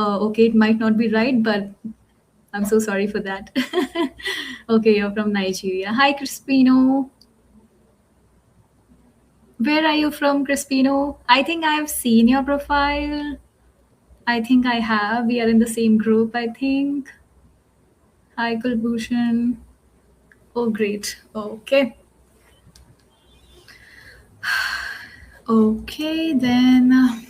Okay, it might not be right, but I'm so sorry for that. Okay, you're from Nigeria. Hi, Crispino. Where are you from, Crispino? I think I have seen your profile. I think I have. We are in the same group, I think. Hi, Kulbhushan. Oh, great. Okay. Okay, then.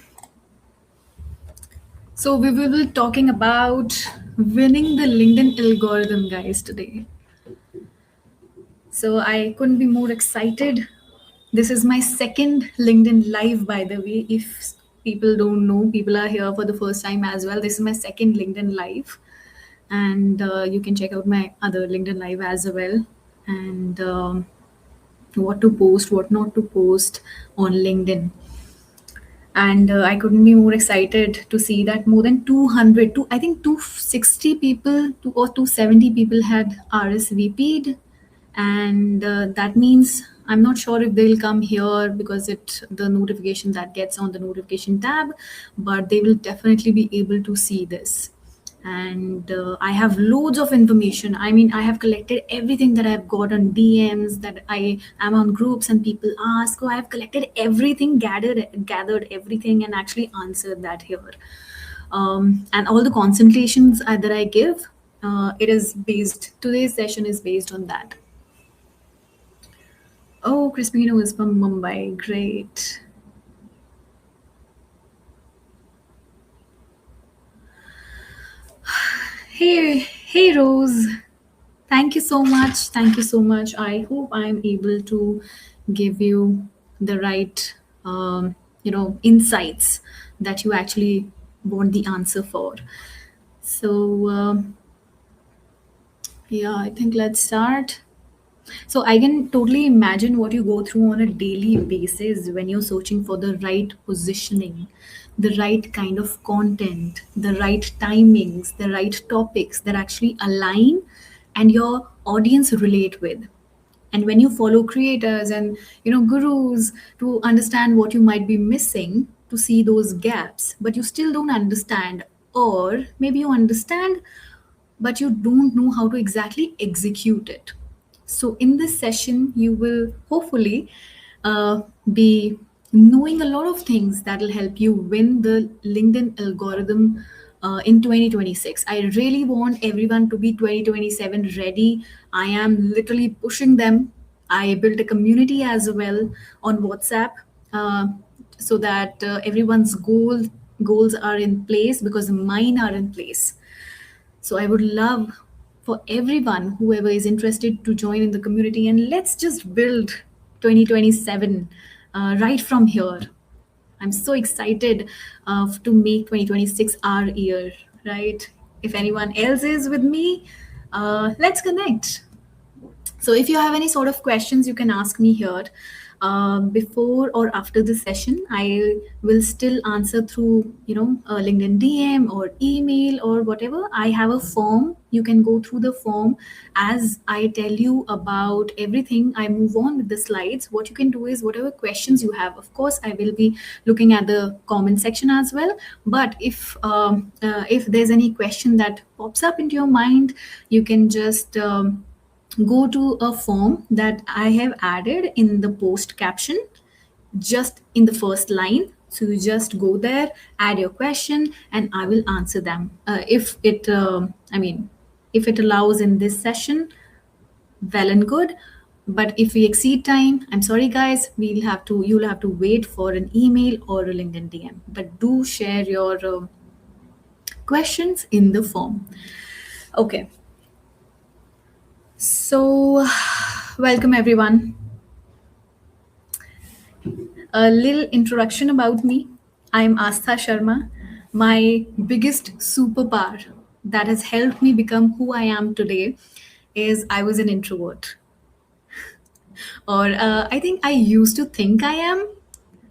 So we will be talking about winning the LinkedIn algorithm, guys, today. So I couldn't be more excited. This is my second LinkedIn live, by the way. If people don't know, people are here for the first time as well. This is my second LinkedIn live, and you can check out my other LinkedIn live as well. And what to post, what not to post on LinkedIn. And I couldn't be more excited to see that more than 200 to I think 260 people or 270 people had RSVP'd, and that means I'm not sure if they'll come here because it the notification that gets on the notification tab, but they will definitely be able to see this. And I have loads of information. I mean, I have collected everything that I've got on DMs, that I am on groups and people ask. So I have collected everything, gathered everything, and actually answered that here. And all the concentrations that I give, it is based. Today's session is based on that. Oh, Crispino is from Mumbai. Great. Hey, Rose. Thank you so much. Thank you so much. I hope I'm able to give you the right, insights that you actually want the answer for. So, yeah, I think let's start. So I can totally imagine what you go through on a daily basis when you're searching for the right positioning, the right kind of content, the right timings, the right topics that actually align and your audience relate with. And when you follow creators and gurus to understand what you might be missing, to see those gaps, but you still don't understand, or maybe you understand but you don't know how to exactly execute it. So, in this session, you will hopefully be knowing a lot of things that will help you win the LinkedIn algorithm in 2026. I really want everyone to be 2027 ready. I am literally pushing them. I built a community as well on WhatsApp, uh, so that everyone's goals are in place because mine are in place. So I would love for everyone, whoever is interested, to join in the community, and let's just build 2027 right from here. I'm so excited to make 2026 our year, right? If anyone else is with me, let's connect. So if you have any sort of questions, you can ask me here. Before or after the session, I will still answer through, LinkedIn DM or email or whatever. I have a form. You can go through the form as I tell you about everything. I move on with the slides. What you can do is whatever questions you have. Of course, I will be looking at the comment section as well. But if there's any question that pops up into your mind, you can just go to a form that I have added in the post caption, just in the first line. So you just go there, add your question, and I will answer them. If it allows in this session, well and good. But if we exceed time, I'm sorry, guys. You'll have to wait for an email or a LinkedIn DM. But do share your questions in the form. Okay. So, welcome everyone. A little introduction about me. I am Astha Sharma. My biggest superpower that has helped me become who I am today is I was an introvert. Or I think I used to think I am.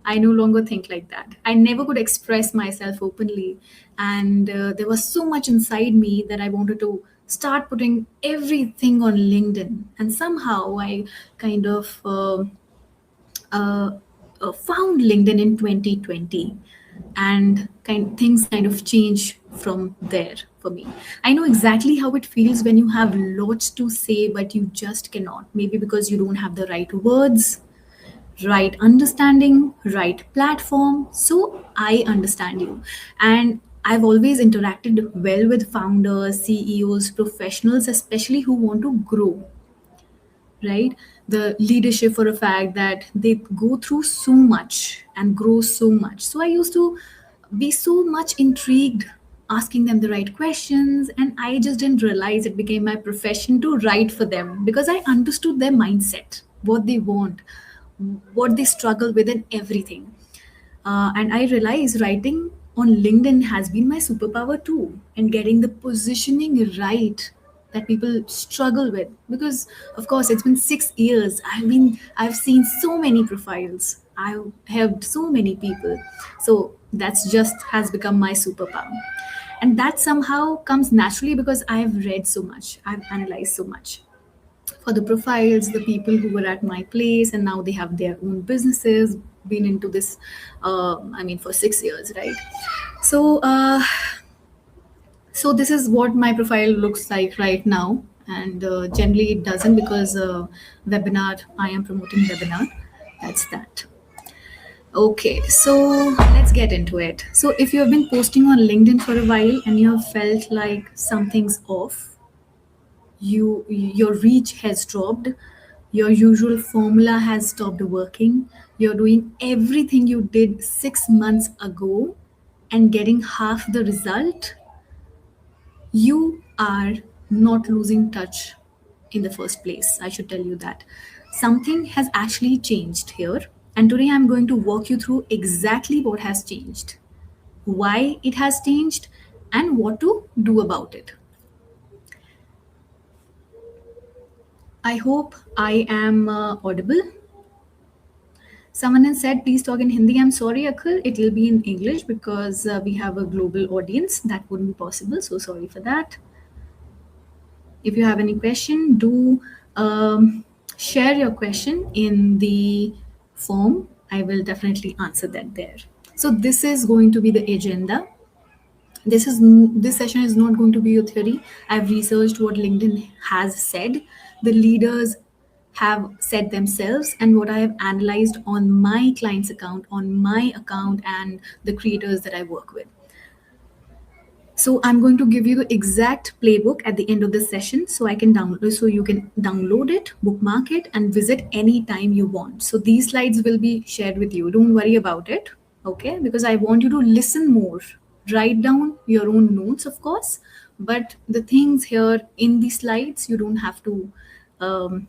I no longer think like that. I never could express myself openly. And there was so much inside me that I wanted to start putting everything on LinkedIn. And somehow I kind of uh, found LinkedIn in 2020. and things kind of change from there for me. I know exactly how it feels when you have lots to say but you just cannot, maybe because you don't have the right words, right understanding, right platform. So I understand you. And I've always interacted well with founders, CEOs, professionals, especially who want to grow, right? The leadership, for a fact that they go through so much and grow so much. So I used to be so much intrigued asking them the right questions, and I just didn't realize it became my profession to write for them because I understood their mindset, what they want, what they struggle with, and everything. And I realize writing on LinkedIn has been my superpower too, and getting the positioning right that people struggle with. Because of course it's been 6 years. I've seen so many profiles. I've helped so many people. So that's just has become my superpower. And that somehow comes naturally because I've read so much, I've analyzed so much for the profiles, the people who were at my place, and now they have their own businesses, been into this, for 6 years, right? So, so this is what my profile looks like right now. And generally it doesn't because webinar, I am promoting webinar. That's that. Okay, so let's get into it. So if you have been posting on LinkedIn for a while and you have felt like something's off, your reach has dropped, your usual formula has stopped working, you're doing everything you did 6 months ago and getting half the result, you are not losing touch in the first place. I should tell you that something has actually changed here, and today I'm going to walk you through exactly what has changed, why it has changed, and what to do about it. I hope I am audible. Someone has said, please talk in Hindi. I'm sorry, Akhil. It will be in English because we have a global audience. That wouldn't be possible. So sorry for that. If you have any question, do share your question in the form. I will definitely answer that there. So this is going to be the agenda. This session is not going to be your theory. I've researched what LinkedIn has said, the leaders have said themselves, and what I have analyzed on my client's account, on my account, and the creators that I work with. So I'm going to give you the exact playbook at the end of the session so I can download so you can download it, bookmark it, and visit anytime you want. So these slides will be shared with you. Don't worry about it. Okay? Because I want you to listen more. Write down your own notes, of course. But the things here in the slides, you don't have to um,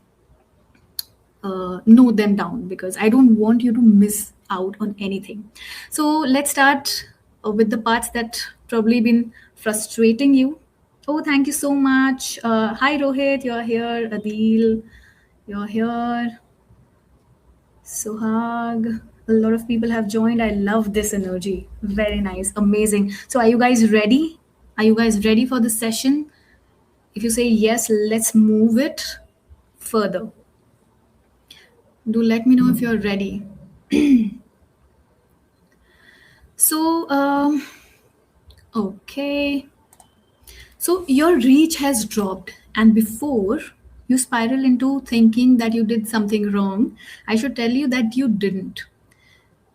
note them down because I don't want you to miss out on anything. So let's start with the parts that probably been frustrating you. Oh, thank you so much. Hi, Rohit, you're here. Adil, you're here. Suhag. A lot of people have joined. I love this energy. Very nice. Amazing. So, are you guys ready? Are you guys ready for the session? If you say yes, let's move it further. Do let me know if you're ready. So, okay. So your reach has dropped, and before you spiral into thinking that you did something wrong, I should tell you that you didn't.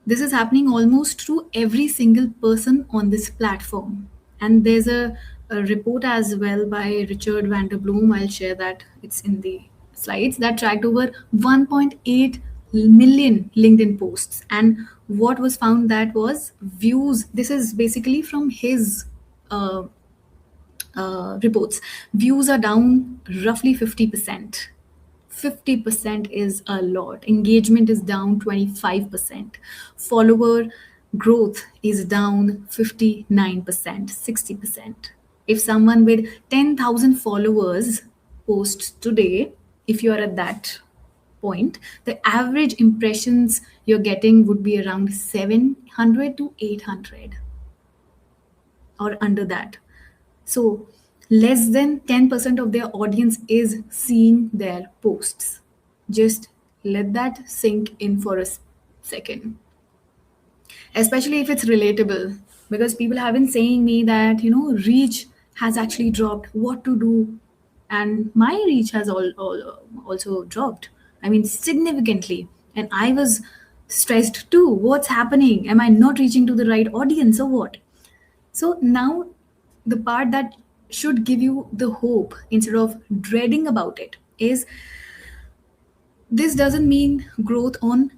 This is happening almost to every single person on this platform. And there's a report as well by Richard Vanderbloom. I'll share that. It's in the slides that tracked over 1.8 million LinkedIn posts. And what was found that was views. This is basically from his uh, reports. Views are down roughly 50%. 50% is a lot. Engagement is down 25%. Follower growth is down 59%, 60%. If someone with 10,000 followers posts today, if you are at that point, the average impressions you're getting would be around 700 to 800 or under that. So less than 10% of their audience is seeing their posts. Just let that sink in for a second. especially if it's relatable, because people have been saying me that reach has actually dropped, what to do. And my reach has also dropped, I mean, significantly. And I was stressed too. What's happening? Am I not reaching to the right audience or what? So now, the part that should give you the hope instead of dreading about it is, this doesn't mean growth on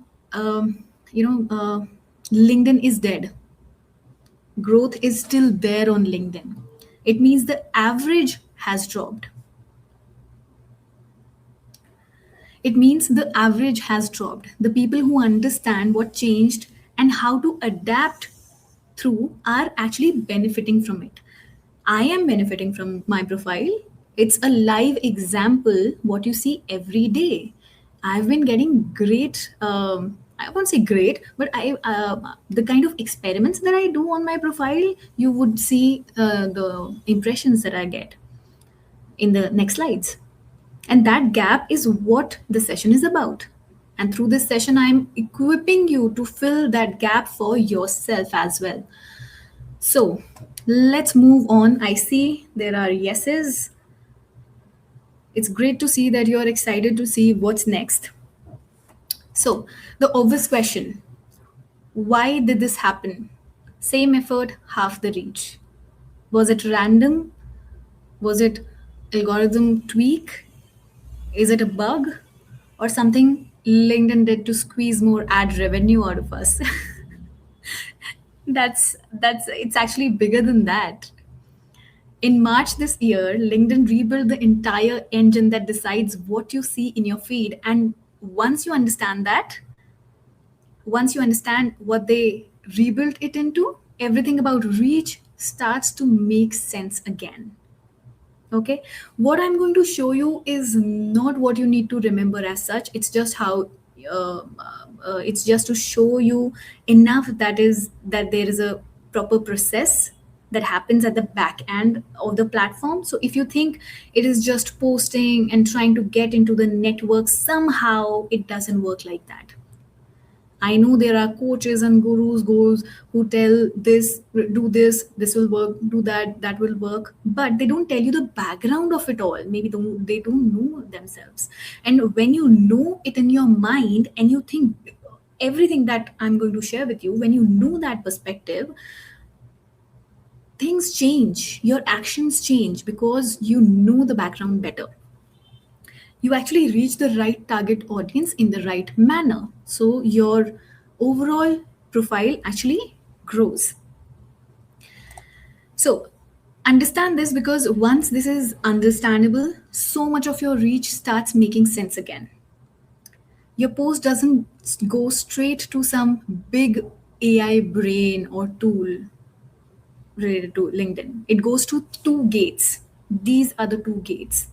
LinkedIn is dead. Growth is still there on LinkedIn. It means the average has dropped. It means the average has dropped. The people who understand what changed and how to adapt through are actually benefiting from it. I am benefiting from my profile. It's a live example what you see every day. I've been getting great. I won't say great, but I the kind of experiments that I do on my profile, you would see the impressions that I get in the next slides. And that gap is what the session is about. And through this session, I'm equipping you to fill that gap for yourself as well. So let's move on. I see there are yeses. It's great to see that you're excited to see what's next. So, the obvious question, why did this happen? Same effort, half the reach. Was it random? Was it algorithm tweak? Is it a bug? Or something LinkedIn did to squeeze more ad revenue out of us? That's it's actually bigger than that. In March this year, LinkedIn rebuilt the entire engine that decides what you see in your feed. And once you understand that, once you understand what they rebuilt it into, everything about reach starts to make sense again. Okay, what I'm going to show you is not what you need to remember as such. It's just how it's just to show you enough, that there is a proper process that happens at the back end of the platform. So if you think it is just posting and trying to get into the network, somehow it doesn't work like that. I know there are coaches and gurus goes who tell this, do this will work, do that, that will work, but they don't tell you the background of it all. Maybe they don't know themselves. And when you know it in your mind and you think everything that I'm going to share with you, when you know that perspective, things change, your actions change because you know the background better. You actually reach the right target audience in the right manner. So your overall profile actually grows. So understand this, because once this is understandable, so much of your reach starts making sense again. Your post doesn't go straight to some big AI brain or tool related to LinkedIn. It goes to two gates. These are the two gates,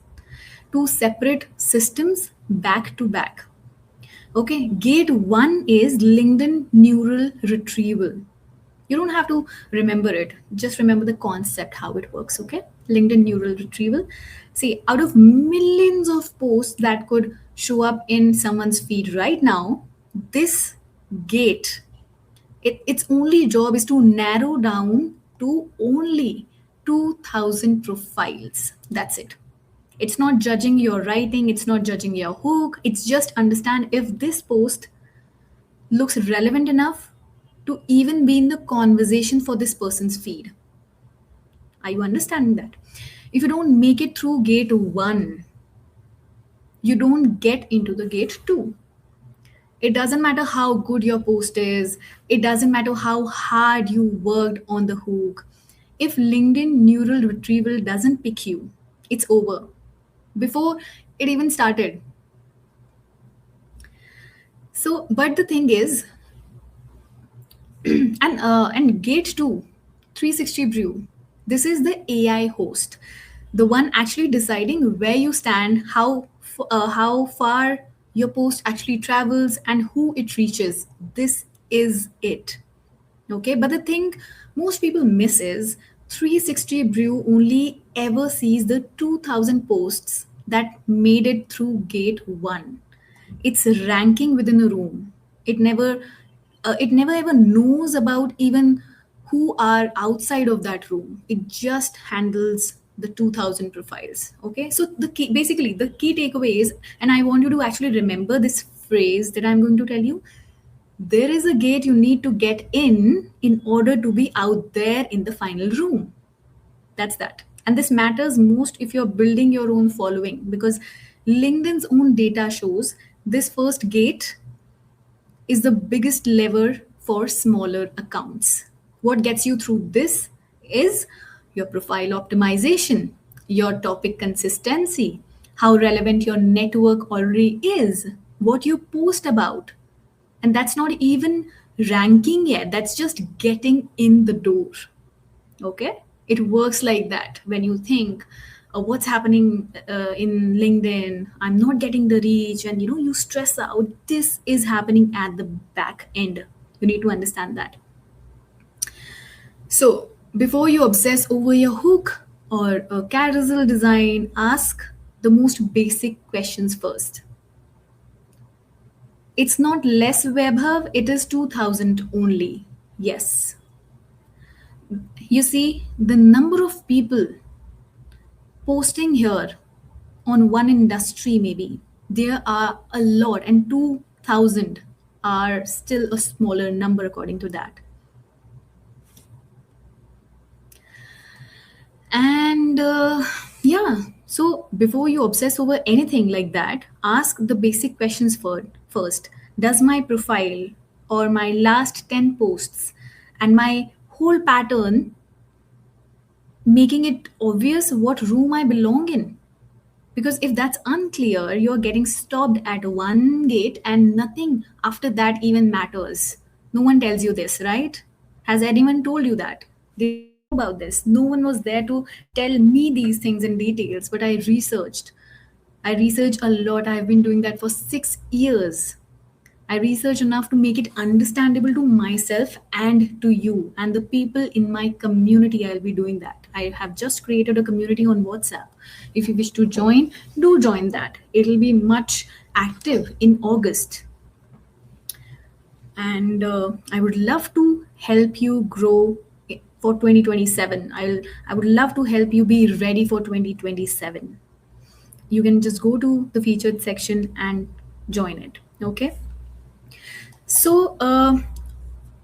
two separate systems back to back. Okay, gate one is LinkedIn neural retrieval. You don't have to remember it, just remember the concept, how it works. Okay, LinkedIn neural retrieval. See, out of millions of posts that could show up in someone's feed right now, this gate, its only job is to narrow down to only 2000 profiles. That's it. It's not judging your writing, it's not judging your hook, it's just understand if this post looks relevant enough to even be in the conversation for this person's feed. Are you understanding that? If you don't make it through gate 1, you don't get into the gate 2. It doesn't matter how good your post is, it doesn't matter how hard you worked on the hook. If LinkedIn neural retrieval doesn't pick you, it's over before it even started. So, but the thing is, and gate 2, 360 brew, this is the AI host, the one actually deciding where you stand, how far your post actually travels, and who it reaches. This is it. Okay, but the thing most people miss is 360 brew only ever sees the 2000 posts that made it through gate 1. It's ranking within a room. It never it never ever knows about even who are outside of that room. It just handles the 2000 profiles. Okay, so basically the key takeaway is, and I want you to actually remember this phrase that I'm going to tell you: there is a gate you need to get in order to be out there in the final room. That's that. And this matters most if you're building your own following, because LinkedIn's own data shows this first gate is the biggest lever for smaller accounts. What gets you through this is your profile optimization, your topic consistency, how relevant your network already is, what you post about. And that's not even ranking yet, that's just getting in the door. Okay, it works like that. When you think, what's happening in LinkedIn, I'm not getting the reach, and you stress out, this is happening at the back end. You need to understand that. So before you obsess over your hook or a carousel design, ask the most basic questions first. It's not less WebHub, it is 2000 only. Yes. You see, the number of people posting here on one industry, maybe there are a lot, and 2000 are still a smaller number according to that. And yeah, so before you obsess over anything like that, ask the basic questions first. Does my profile or my last 10 posts and my whole pattern making it obvious what room I belong in? Because if that's unclear, you're getting stopped at one gate and nothing after that even matters. No one tells you this, right? Has anyone told you that? Did you know about this? No one was there to tell me these things in details, but I researched. I research a lot. I've been doing that for 6 years. I research enough to make it understandable to myself and to you and the people in my community. I'll be doing that. I have just created a community on WhatsApp. If you wish to join, do join that. It'll be much active in August. And I would love to help you grow for 2027. I would love to help you be ready for 2027. You can just go to the featured section and join it. Okay. So,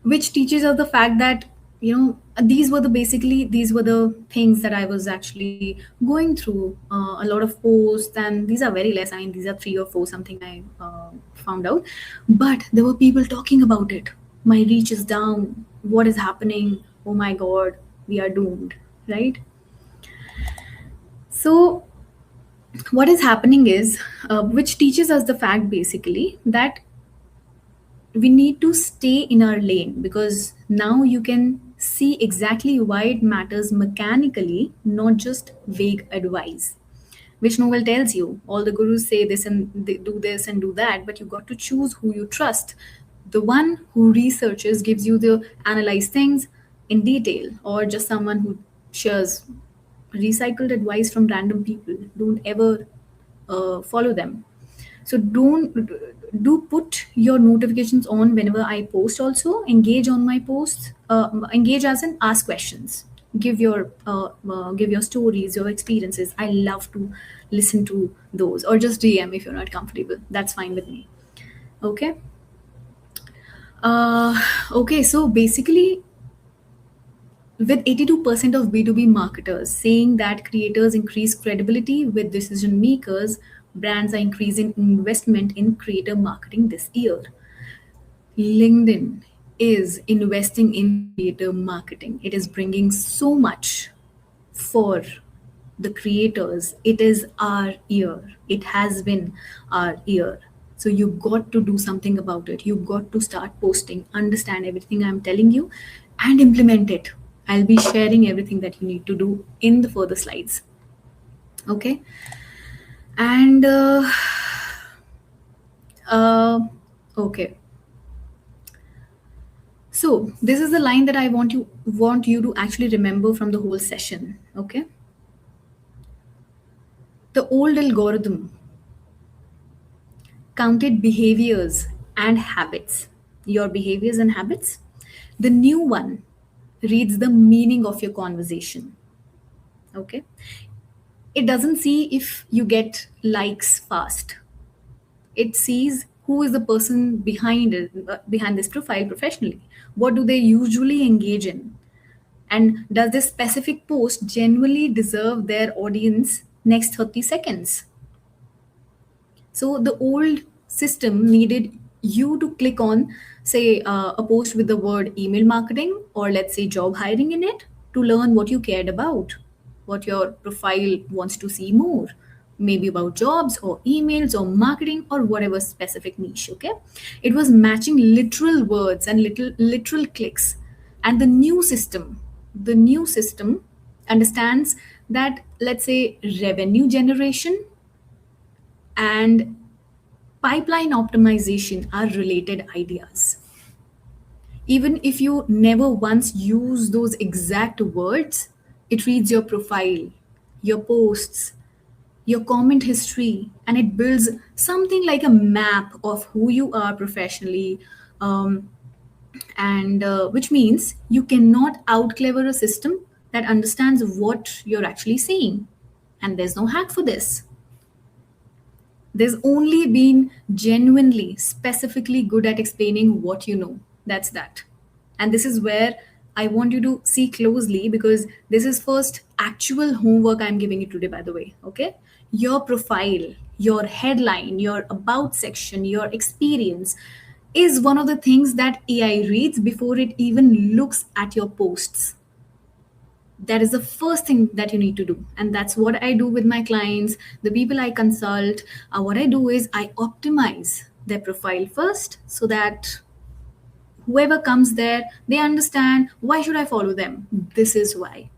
which teaches us the fact that these were the things that I was actually going through. A lot of posts, and these are very less. I mean, these are three or four, something I found out. But there were people talking about it. My reach is down. What is happening? Oh my God, we are doomed, right? So, what is happening is, which teaches us the fact basically that we need to stay in our lane, because now you can see exactly why it matters mechanically, not just vague advice. Which novel tells you all the gurus say this and they do this and do that, but you got to choose who you trust. The one who researches, gives you the analyze things in detail, or just someone who shares recycled advice from random people. Don't ever follow them. So don't do put your notifications on whenever I post. Also engage on my posts. Engage as in ask questions. Give your stories, your experiences. I love to listen to those, or just DM if you're not comfortable. That's fine with me. Okay. Okay. So basically, with 82% of B2B marketers saying that creators increase credibility with decision makers, brands are increasing investment in creator marketing this year. LinkedIn is investing in creator marketing. It is bringing so much for the creators. It is our year. It has been our year. So you got to do something about it. You got to start posting, understand everything I'm telling you, and implement it. I'll be sharing everything that you need to do in the further slides. Okay. And uh, okay. So this is the line that I want you to actually remember from the whole session. Okay. The old algorithm counted behaviors and habits. your behaviors and habits. The new one reads the meaning of your conversation. Okay, it doesn't see if you get likes fast. It sees who is the person behind it, behind this profile professionally. What do they usually engage in? And does this specific post genuinely deserve their audience next 30 seconds? So the old system needed you to click on, say, a post with the word email marketing or let's say job hiring in it to learn what you cared about, what your profile wants to see more, maybe about jobs or emails or marketing or whatever specific niche. Okay, it was matching literal words and literal clicks, and the new system understands that, let's say, revenue generation and pipeline optimization are related ideas. Even if you never once use those exact words, it reads your profile, your posts, your comment history, and it builds something like a map of who you are professionally. And Which means you cannot out clever a system that understands what you're actually saying. And there's no hack for this. There's only been genuinely, specifically good at explaining what you know. That's that. And this is where I want you to see closely because this is first actual homework I'm giving you today, by the way. Okay? Your profile, your headline, your about section, your experience is one of the things that AI reads before it even looks at your posts. That is the first thing that you need to do, and that's what I do with my clients, the people I consult. What I do is I optimize their profile first so that whoever comes there, they understand why should I follow them. This is why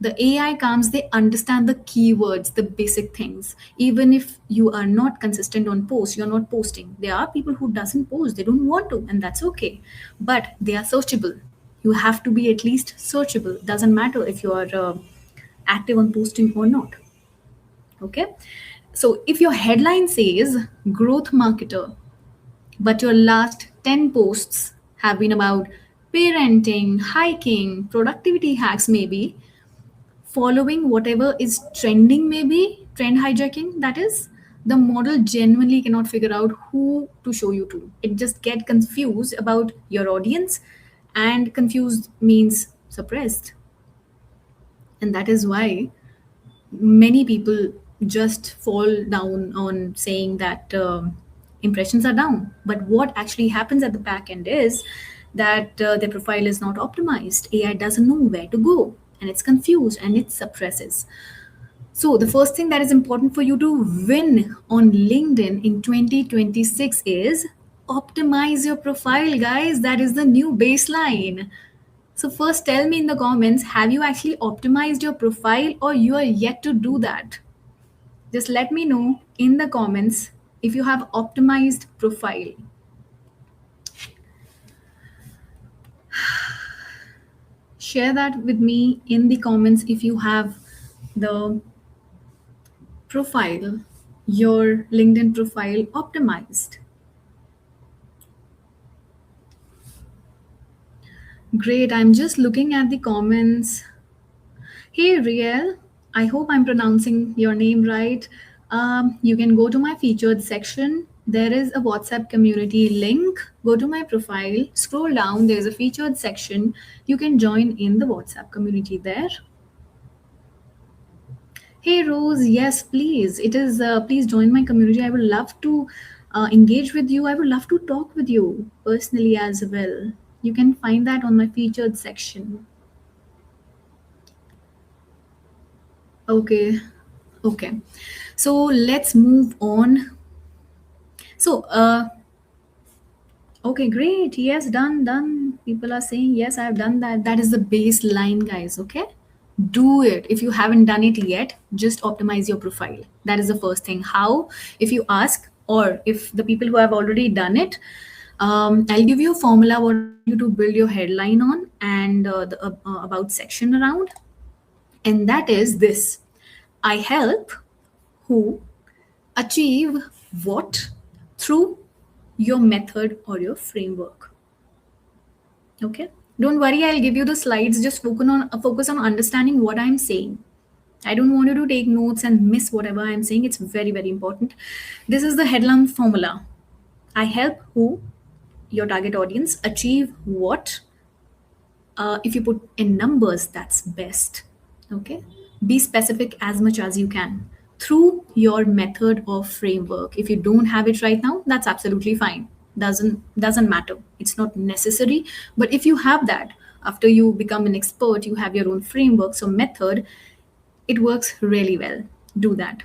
the AI comes, they understand the keywords, the basic things. Even if you are not consistent on posts, you're not posting, there are people who doesn't post, they don't want to, and that's okay, but they are searchable. You have to be at least searchable. Doesn't matter if you are active on posting or not. Okay, so if your headline says growth marketer, but your last 10 posts have been about parenting, hiking, productivity hacks, maybe following whatever is trending, maybe trend hijacking, that is, the model genuinely cannot figure out who to show you to. It just get confused about your audience, and confused means suppressed. And that is why many people just fall down on saying that impressions are down, but what actually happens at the back end is that their profile is not optimized. AI doesn't know where to go, and it's confused and it suppresses. So the first thing that is important for you to win on LinkedIn in 2026 is optimize your profile, guys. That is the new baseline. So first tell me in the comments, have you actually optimized your profile or you are yet to do that? Just let me know in the comments if you have optimized profile. Share that with me in the comments if you have the profile, your LinkedIn profile optimized. Great, I'm just looking at the comments. Hey, Riel, I hope I'm pronouncing your name right. You can go to my featured section. There is a WhatsApp community link. Go to my profile, scroll down, there's a featured section. You can join in the WhatsApp community there. Hey, Rose, yes, please. It is, please join my community. I would love to engage with you. I would love to talk with you personally as well. You can find that on my featured section. Okay. Okay. So let's move on. So, okay, great. Yes, done, done. People are saying, yes, I've done that. That is the baseline, guys. Okay. Do it. If you haven't done it yet, just optimize your profile. That is the first thing. How? If you ask, or if the people who have already done it, I'll give you a formula what I want you to build your headline on and the about section around. And that is this: I help who achieve what through your method or your framework. Okay, don't worry, I'll give you the slides. Just focus on understanding what I'm saying. I don't want you to take notes and miss whatever I'm saying. It's very, very important. This is the headline formula. I help who, your target audience, achieve what. If you put in numbers, that's best. Okay, be specific as much as you can through your method or framework. If you don't have it right now, that's absolutely fine. Doesn't matter, it's not necessary. But if you have that, after you become an expert, you have your own framework, so method, it works really well. Do that.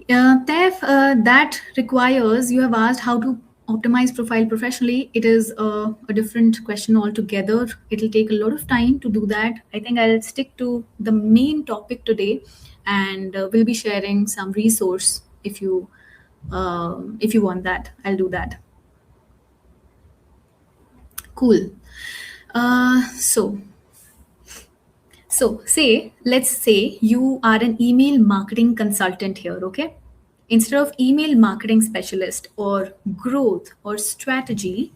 Tef, that requires, you have asked how to optimize profile professionally. It is a different question altogether. It'll take a lot of time to do that. I think I'll stick to the main topic today, and we'll be sharing some resource if you want that. I'll do that. Cool. Let's say you are an email marketing consultant here, okay? Instead of email marketing specialist or growth or strategy,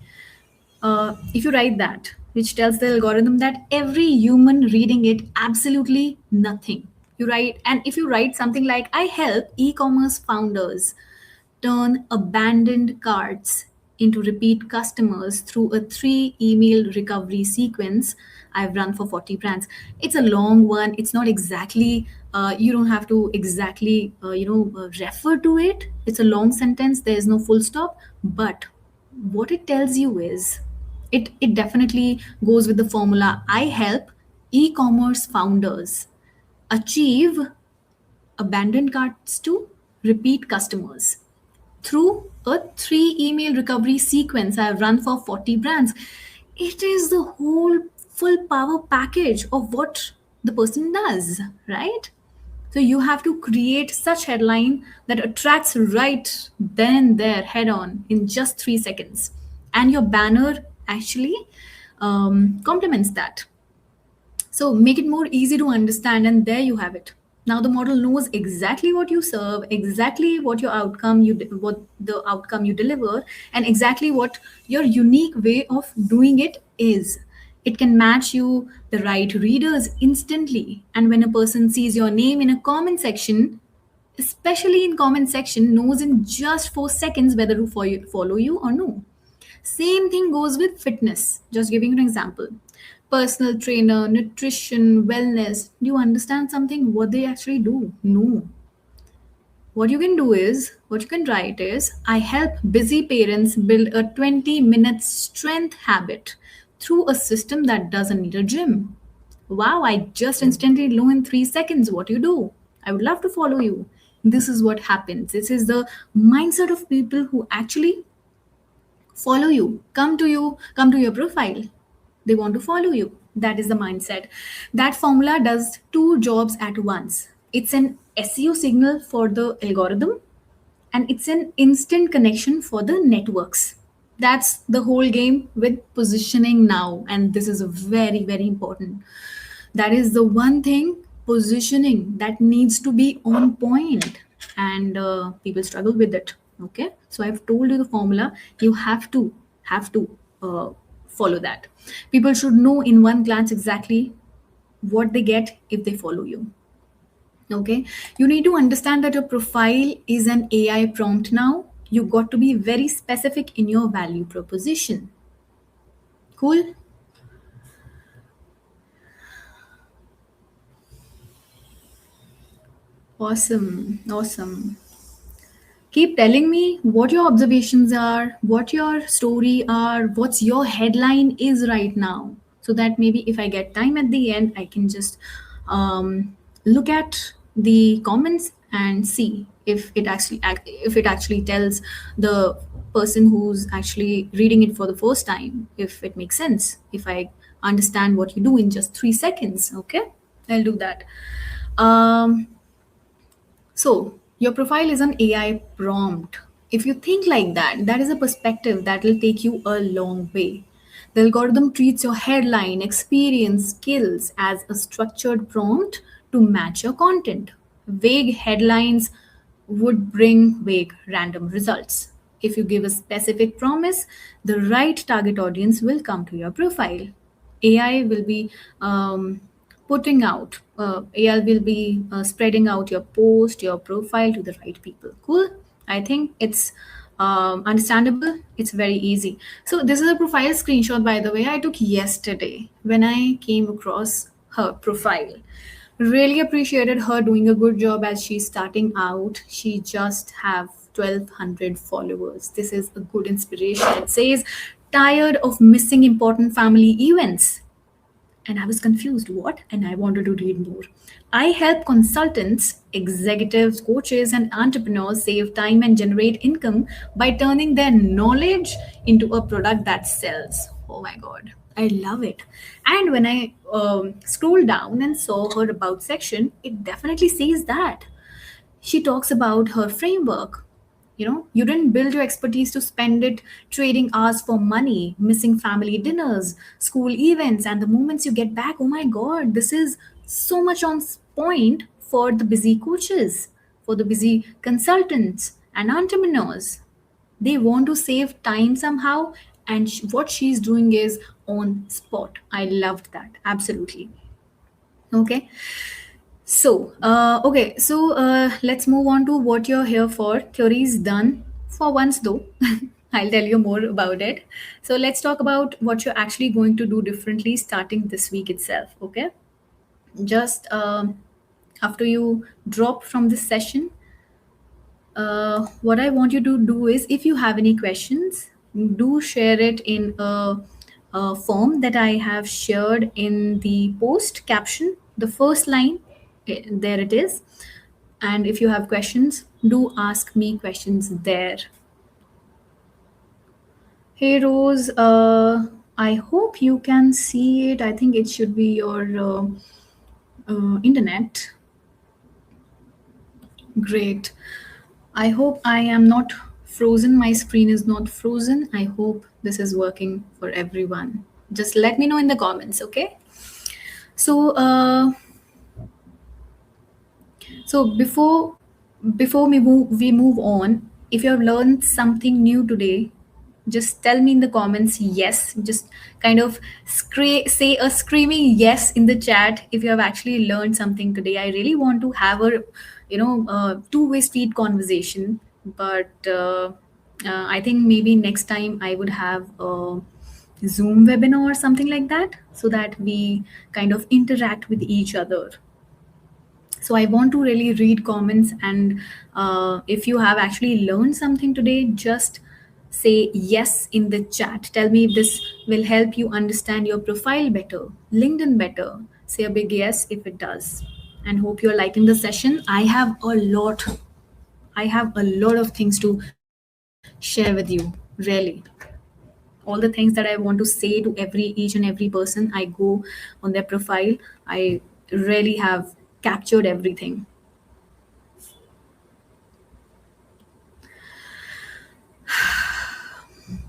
if you write that, which tells the algorithm that every human reading it, absolutely nothing. You write, and if you write something like, I help e commerce founders turn abandoned carts into repeat customers through a 3 email recovery sequence I've run for 40 brands. It's a long one. It's not exactly, you don't have to exactly, refer to it. It's a long sentence. There is no full stop. But what it tells you is, it definitely goes with the formula. I help e commerce founders achieve abandoned carts to repeat customers through a 3 email recovery sequence I've run for 40 brands. It is the whole full power package of what the person does, right? So you have to create such headline that attracts right then and there, head on, in just 3 seconds. And your banner actually complements that. So make it more easy to understand, and there you have it. Now the model knows exactly what you serve, exactly what what the outcome you deliver, and exactly what your unique way of doing it is. It can match you the right readers instantly, and when a person sees your name in a comment section, especially in comment section, knows in just 4 seconds whether to follow you or no. Same thing goes with fitness. Just giving you an example. Personal trainer, nutrition, wellness. Do you understand something? What they actually do? No. What you can write is, I help busy parents build a 20-minute strength habit through a system that doesn't need a gym. Wow, I just instantly know in 3 seconds what you do. I would love to follow you. This is what happens. This is the mindset of people who actually follow you, come to your profile. They want to follow you. That is the mindset. That formula does two jobs at once. It's an SEO signal for the algorithm, and it's an instant connection for the networks. That's the whole game with positioning now, and this is a very, very important. That is the one thing, positioning, that needs to be on point, and people struggle with it. Okay, so I've told you the formula. You have to follow that. People should know in one glance exactly what they get if they follow you. Okay, you need to understand that your profile is an AI prompt now. You got to be very specific in your value proposition. Cool. Awesome, awesome. Keep telling me what your observations are, what your story are, what's your headline is right now, so that maybe if I get time at the end, I can just look at the comments and see if it actually tells the person who's actually reading it for the first time, if it makes sense, if I understand what you do in just 3 seconds. Okay, I'll do that. So, your profile is an AI prompt. If you think like that, that is a perspective that will take you a long way. The algorithm treats your headline, experience, skills as a structured prompt to match your content. Vague headlines would bring vague random results. If you give a specific promise, the right target audience will come to your profile. AI will be AI will be spreading out your post, your profile to the right people. Cool. I think it's understandable. It's very easy. So this is a profile screenshot, by the way, I took yesterday when I came across her profile. Really appreciated her doing a good job as she's starting out. She just have 1200 followers. This is a good inspiration. It says tired of missing important family events, and I was confused. What? And I wanted to read more. I help consultants, executives, coaches, and entrepreneurs save time and generate income by turning their knowledge into a product that sells. Oh my God. I love it. And when I scrolled down and saw her about section, it definitely says that. She talks about her framework. You didn't build your expertise to spend it trading hours for money, missing family dinners, school events, and the moments you get back. Oh my God, this is so much on point for the busy coaches, for the busy consultants and entrepreneurs. They want to save time somehow, and what she's doing is on spot. I loved that. Absolutely. Okay. So let's move on to what you're here for. Theory is done for once, though. I'll tell you more about it. So let's talk about what you're actually going to do differently starting this week itself. Okay, just after you drop from this session, what I want you to do is, if you have any questions, do share it in a form that I have shared in the post caption. The first line, there it is. And if you have questions, do ask me questions there. Hey Rose, I hope you can see it. I think it should be your internet. Great. I hope I am not frozen. My screen is not frozen. I hope this is working for everyone. Just let me know in the comments, okay? So, before we move on, if you have learned something new today, just tell me in the comments yes. Just kind of say a screaming yes in the chat if you have actually learned something today. I really want to have a two-way street conversation, but I think maybe next time I would have a Zoom webinar or something like that, so that we kind of interact with each other. So I want to really read comments, and if you have actually learned something today, just say yes in the chat. Tell me if this will help you understand your profile better, LinkedIn better. Say a big yes if it does. And hope you're liking the session. I have a lot of things to share with you, really. All the things that I want to say to each and every person I go on their profile, I really have captured everything.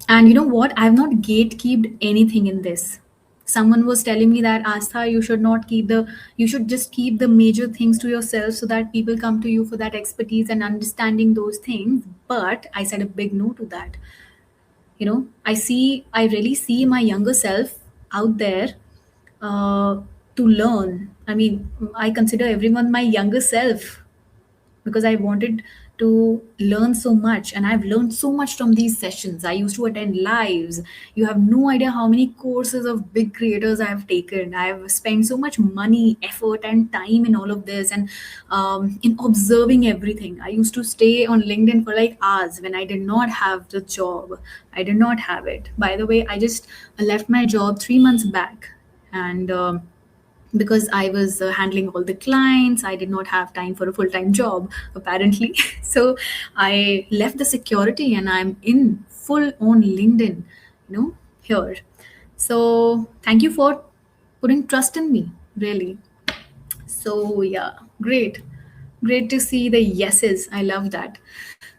And you know what? I've not gatekeeped anything in this. Someone was telling me that, Astha, you should just keep the major things to yourself so that people come to you for that expertise and understanding those things. But I said a big no to that. I really see my younger self out there uh, to learn. I mean, I consider everyone my younger self because I wanted to learn so much, and I've learned so much from these sessions. I used to attend lives. You have no idea how many courses of big creators I have taken. I've spent so much money, effort, and time in all of this, and in observing everything. I used to stay on LinkedIn for like hours when I did not have the job. I did not have it. By the way, I just left my job 3 months back, and because I was handling all the clients, I did not have time for a full time job, apparently. So I left the security and I'm in full on LinkedIn, here. So thank you for putting trust in me, really. So yeah, great. Great to see the yeses. I love that.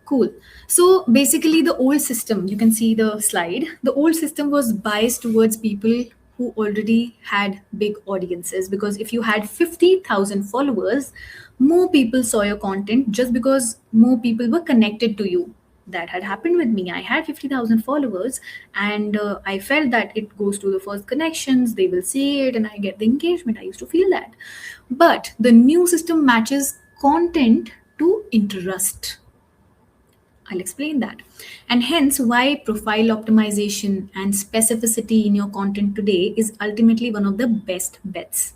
Cool. So basically, the old system, you can see the slide, the old system was biased towards people who already had big audiences, because if you had 50,000 followers, more people saw your content just because more people were connected to you. That had happened with me. I had 50,000 followers, and I felt that it goes to the first connections, they will see it, and I get the engagement. I used to feel that. But the new system matches content to interest. I'll explain that. And hence, why profile optimization and specificity in your content today is ultimately one of the best bets.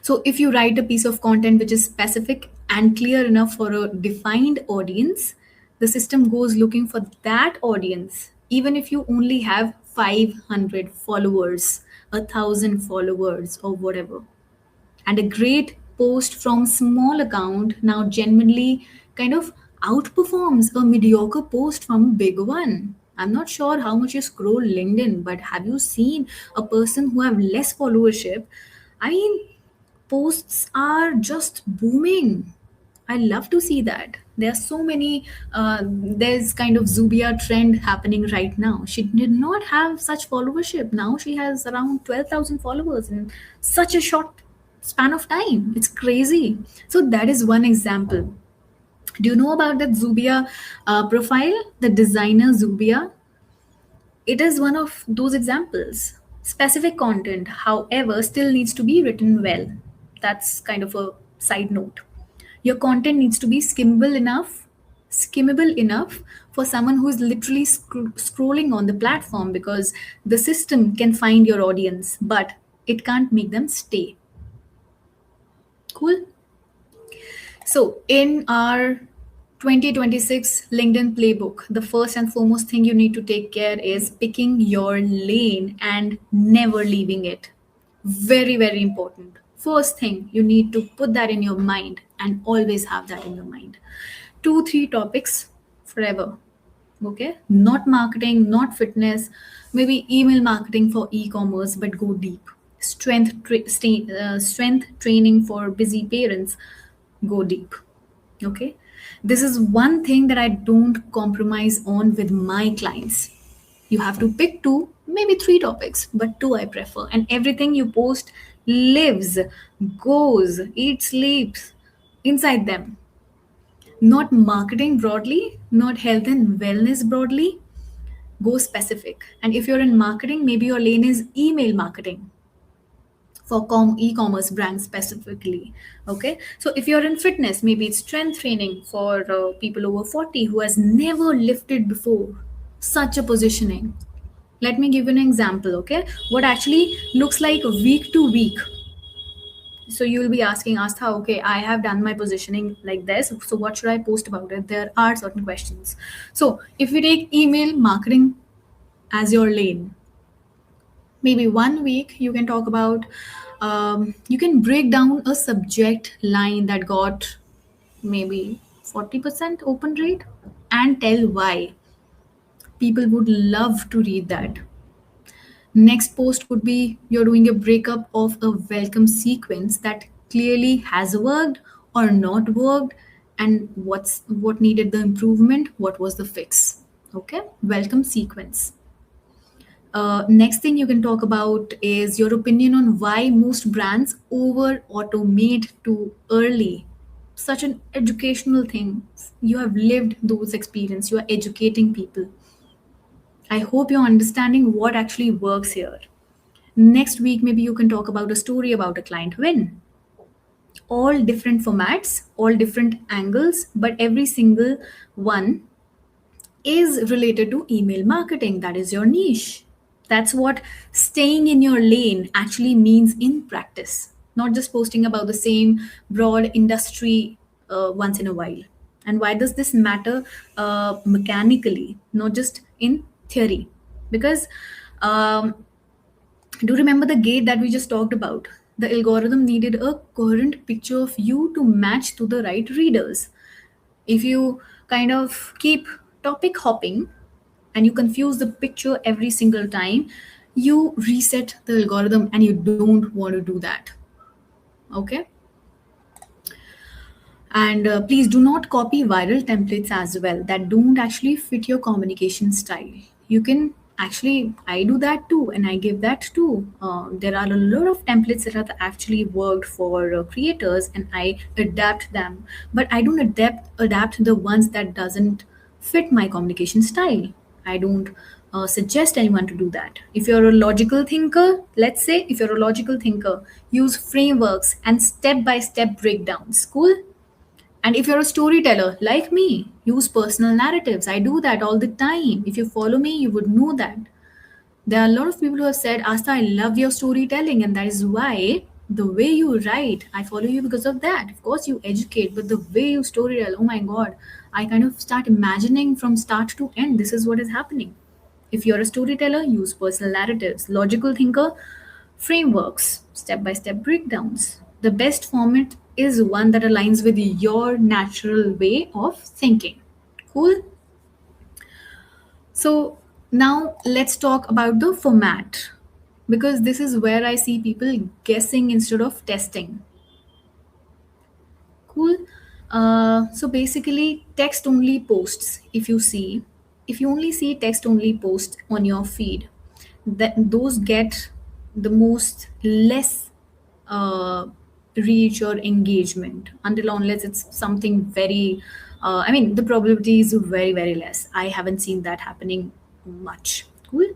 So, if you write a piece of content which is specific and clear enough for a defined audience, the system goes looking for that audience, even if you only have 500 followers, 1,000 followers, or whatever. And a great post from small account now genuinely kind of outperforms a mediocre post from a big one. I'm not sure how much you scroll LinkedIn, but have you seen a person who have less followership? I mean, posts are just booming. I love to see that. There are so many. There's kind of Zubia trend happening right now. She did not have such followership. Now she has around 12,000 followers in such a short span of time. It's crazy. So that is one example. Do you know about that Zubia profile? The designer Zubia. It is one of those examples. Specific content, however, still needs to be written well. That's kind of a side note. Your content needs to be skimmable enough for someone who is literally scrolling on the platform, because the system can find your audience, but it can't make them stay. Cool. So, in our 2026 LinkedIn playbook, the first and foremost thing you need to take care is picking your lane and never leaving it. Very, very important. First thing, you need to put that in your mind and always have that in your mind. Two, three topics forever. Okay? Not marketing, not fitness, maybe email marketing for e commerce, but go deep. Strength training for busy parents, go deep. Okay, this is one thing that I don't compromise on with my clients. You have to pick two, maybe three topics, but two I prefer. And everything you post lives, goes, eats, sleeps inside them. Not marketing broadly, not health and wellness broadly. Go specific. And if you're in marketing, maybe your lane is email marketing for e-commerce brands specifically. Okay, so if you're in fitness, maybe it's strength training for people over 40 who has never lifted before. Such a positioning. Let me give you an example. Okay, what actually looks like week to week. So you'll be asking Astha, okay, I have done my positioning like this, so what should I post about it? There are certain questions. So if we take email marketing as your lane, maybe one week you can talk about, you can break down a subject line that got maybe 40% open rate and tell why. People would love to read that. Next post would be you're doing a breakup of a welcome sequence that clearly has worked or not worked, and what needed the improvement, what was the fix. Okay, welcome sequence. Next thing you can talk about is your opinion on why most brands over automate too early. Such an educational thing. You have lived those experience. You are educating people. I hope you're understanding what actually works here. Next week, maybe you can talk about a story about a client win. All different formats, all different angles, but every single one is related to email marketing. That is your niche. That's what staying in your lane actually means in practice, not just posting about the same broad industry once in a while. And why does this matter mechanically, not just in theory? Because do remember the gate that we just talked about? The algorithm needed a coherent picture of you to match to the right readers. If you kind of keep topic hopping and you confuse the picture every single time, you reset the algorithm, and you don't want to do that. Okay, and please do not copy viral templates as well that don't actually fit your communication style. You can actually, I do that too, and I give that too. There are a lot of templates that have actually worked for creators, and I adapt them. But I don't adapt the ones that doesn't fit my communication style. I don't suggest anyone to do that. If you're a logical thinker, let's say, if you're a logical thinker, use frameworks and step by step breakdowns. Cool? And if you're a storyteller like me, use personal narratives. I do that all the time. If you follow me, you would know that. There are a lot of people who have said, Asta, I love your storytelling, and that is why the way you write, I follow you because of that. Of course, you educate, but the way you storytell, oh my god, I kind of start imagining from start to end, this is what is happening. If you're a storyteller, use personal narratives. Logical thinker, frameworks, step by step breakdowns. The best format is one that aligns with your natural way of thinking. Cool? So now let's talk about the format, because this is where I see people guessing instead of testing. Cool. So basically, text only posts. If you only see text only posts on your feed, that those get the most less uh, reach or engagement, until unless it's something very. I mean, the probability is very very less. I haven't seen that happening much. Cool.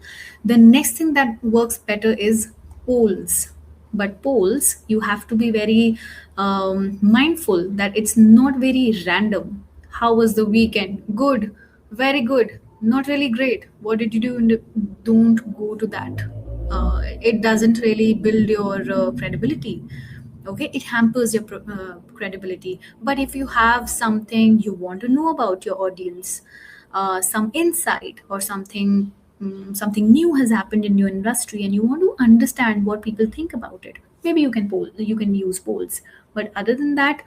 The next thing that works better is polls. But polls, you have to be very mindful that it's not very random. How was the weekend? Good, very good, not really great. What did you do? Don't go to that. It doesn't really build your credibility. Okay, it hampers your credibility. But if you have something you want to know about your audience, some insight or something, something new has happened in your industry and you want to understand what people think about it, maybe you can use polls. But other than that,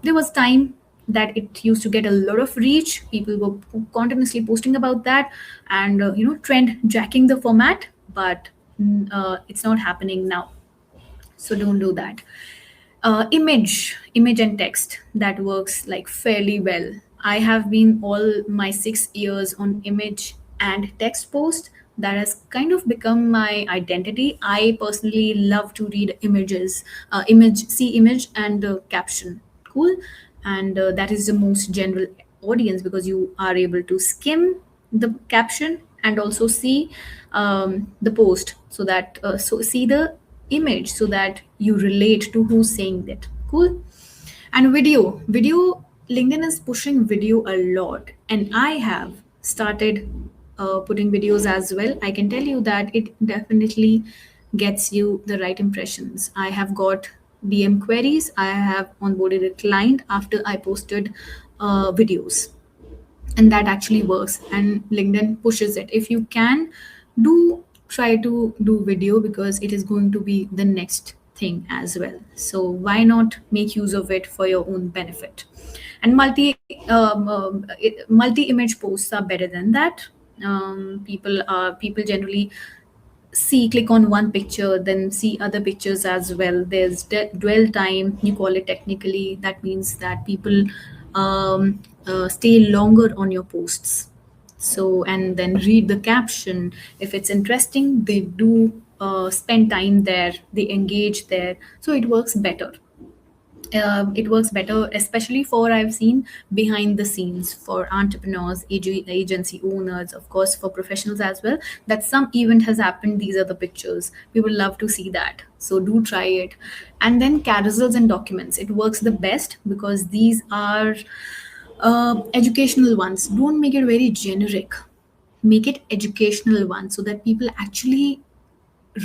there was time that it used to get a lot of reach. People were continuously posting about that, and trend jacking the format. But it's not happening now, so don't do that. Image and text, that works like fairly well. I have been all my 6 years on image and text post. That has kind of become my identity. I personally love to read images, see image and caption. Cool. And that is the most general audience, because you are able to skim the caption and also see the post, so that see the image, so that you relate to who's saying that. Cool. And video, LinkedIn is pushing video a lot, and I have started putting videos as well. I can tell you that it definitely gets you the right impressions. I have got DM queries. I have onboarded a client after I posted videos, and that actually works, and LinkedIn pushes it. If you can, do try to do video, because it is going to be the next thing as well. So why not make use of it for your own benefit? And multi image posts are better than that. People generally see click on one picture, then see other pictures as well. There's dwell time, you call it technically. That means that people stay longer on your posts, so, and then read the caption. If it's interesting, they do spend time there, they engage there, so it works better, especially for, I've seen, behind the scenes, for entrepreneurs, agency owners, of course for professionals as well, that some event has happened, these are the pictures, we would love to see that. So do try it. And then carousels and documents, it works the best, because these are educational ones. Don't make it very generic, make it educational one, so that people actually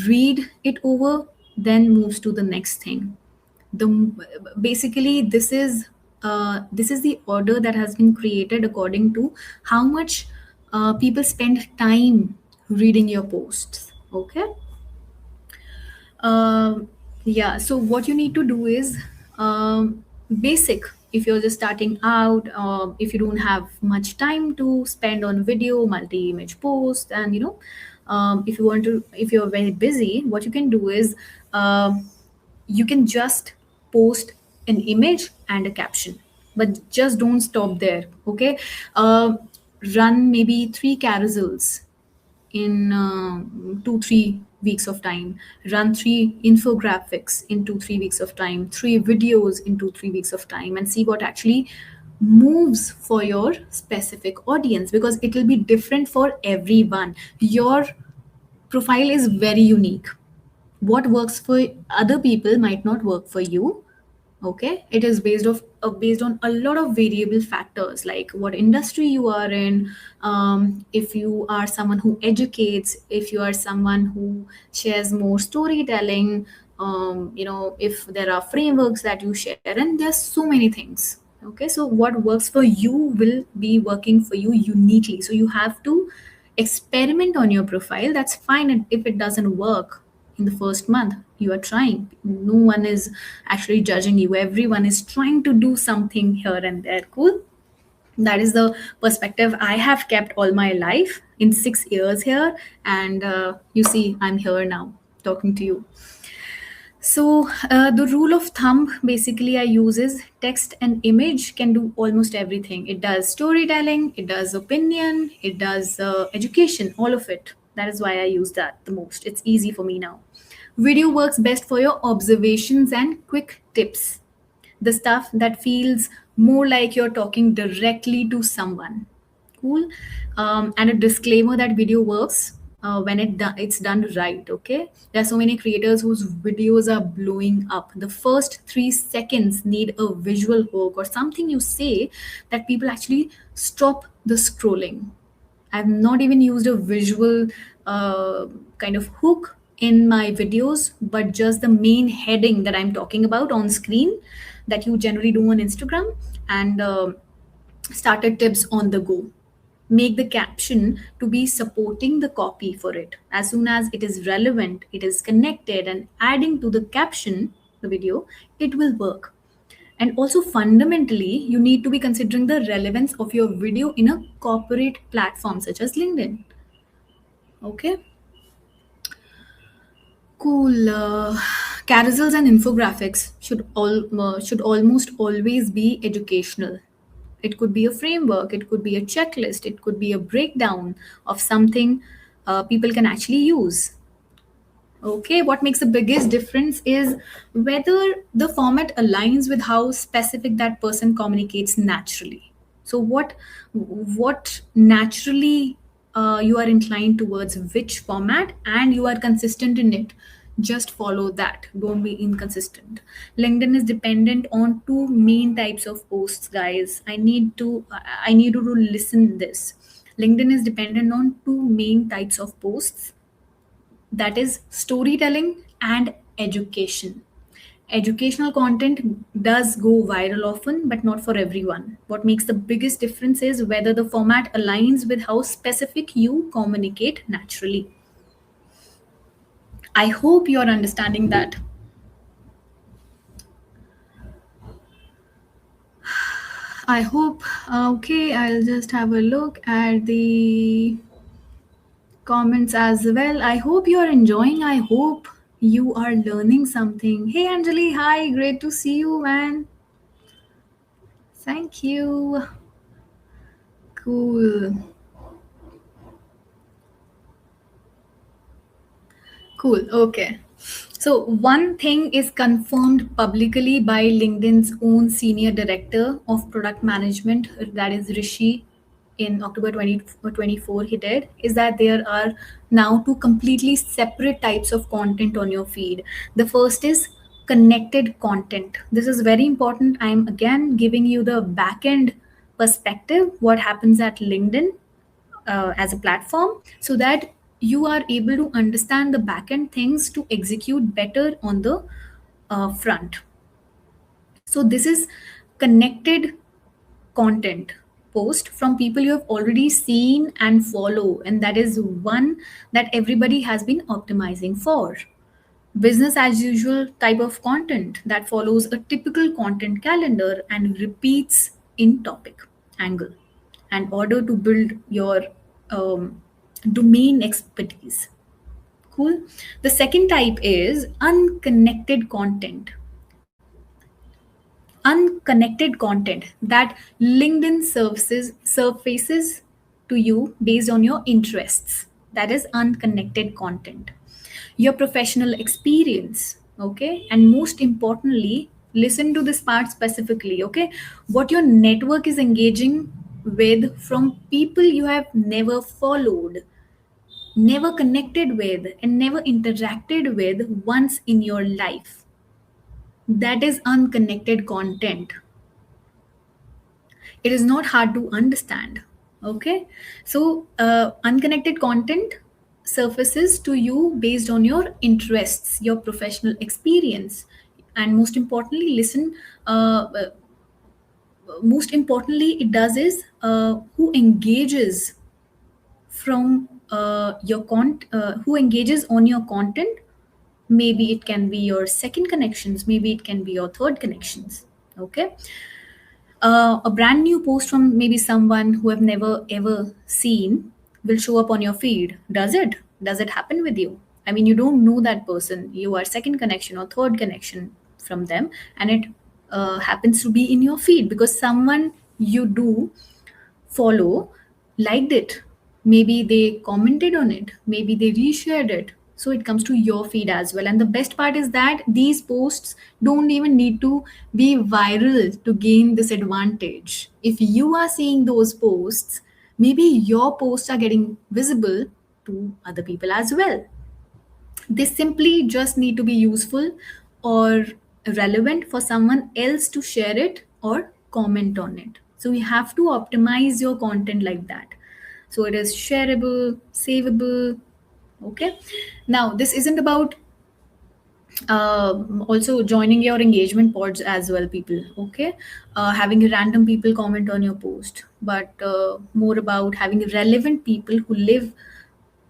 read it over, then moves to the next thing. The Basically, this is the order that has been created according to how much people spend time reading your posts. Okay. Yeah, so what you need to do is basic. If you're just starting out, if you don't have much time to spend on video, multi-image post, and if you're very busy, what you can do is you can just post an image and a caption, but just don't stop there. Okay. uh, Run maybe 3 carousels in 2 3 weeks of time. Run 3 infographics in 2 3 weeks of time, 3 videos in 2 3 weeks of time, and see what actually moves for your specific audience, because it will be different for everyone. Your profile is very unique. What works for other people might not work for you. Okay, it is based on a lot of variable factors, like what industry you are in, if you are someone who educates, if you are someone who shares more storytelling, if there are frameworks that you share, and there's so many things. Okay, so what works for you will be working for you uniquely, so you have to experiment on your profile. That's fine. And if it doesn't work in the first month, you are trying. No one is actually judging you. Everyone is trying to do something here and there. Cool. That is the perspective I have kept all my life in 6 years here. And you see, I'm here now talking to you. So, the rule of thumb basically I use is text and image can do almost everything. It does storytelling, it does opinion, it does education, all of it. That is why I use that the most. It's easy for me now. Video works best for your observations and quick tips, the stuff that feels more like you're talking directly to someone. Cool. And a disclaimer that video works when it's done right. Okay, there are so many creators whose videos are blowing up. The first 3 seconds need a visual hook or something you say that people actually stop the scrolling. I've not even used a visual kind of hook in my videos, but just the main heading that I'm talking about on screen that you generally do on Instagram, and starter tips on the go. Make the caption to be supporting the copy for it. As soon as it is relevant, it is connected, and adding to the caption, the video, it will work. And also, fundamentally, you need to be considering the relevance of your video in a corporate platform such as LinkedIn. Okay, cool. Carousels and infographics should almost always be educational. It could be a framework, it could be a checklist, it could be a breakdown of something people can actually use. Okay, what makes the biggest difference is whether the format aligns with how specific that person communicates naturally. So what naturally you are inclined towards which format, and you are consistent in it. Just follow that. Don't be inconsistent. LinkedIn is dependent on two main types of posts, guys. I need you to listen this. LinkedIn is dependent on two main types of posts, that is storytelling and education. Educational content does go viral often, but not for everyone. What makes the biggest difference is whether the format aligns with how specific you communicate naturally. I hope you are understanding that. I hope. Okay, I'll just have a look at the comments as well. I hope you're enjoying. I hope you are learning something. Hey, Anjali, hi, great to see you, man. Thank you. Cool. Cool. Okay. So, one thing is confirmed publicly by LinkedIn's own senior director of product management, that is Rishi, in October 2024, he did, is that there are now two completely separate types of content on your feed. The first is connected content. This is very important. I'm again giving you the back end perspective, what happens at LinkedIn as a platform, so that you are able to understand the backend things to execute better on the front. So this is connected content post from people you have already seen and follow, and that is one that everybody has been optimizing for. Business as usual type of content that follows a typical content calendar and repeats in topic angle in order to build your domain expertise. Cool. The second type is unconnected content. Unconnected content that LinkedIn services surfaces to you based on your interests. That is unconnected content. Your professional experience, okay, and most importantly, Listen to this part specifically, okay? What your network is engaging with from people you have never followed, never connected with, and never interacted with once in your life. That is unconnected content. It is not hard to understand. Okay, so unconnected content surfaces to you based on your interests, your professional experience, and most importantly, listen. Most importantly, it does is who engages from who engages on your content. Maybe it can be your second connections, maybe it can be your third connections. Okay, a brand new post from maybe someone who have never ever seen will show up on your feed. Does it happen with you? I mean, you don't know that person, you are second connection or third connection from them, and it happens to be in your feed because someone you do follow liked it. Maybe they commented on it, maybe they reshared it. So it comes to your feed as well. And the best part is that these posts don't even need to be viral to gain this advantage. If you are seeing those posts, maybe your posts are getting visible to other people as well. They simply just need to be useful or relevant for someone else to share it or comment on it. So you have to optimize your content like that. So it is shareable, savable. Okay. Now, this isn't about also joining your engagement pods as well, people. Okay, having random people comment on your post, but more about having relevant people who live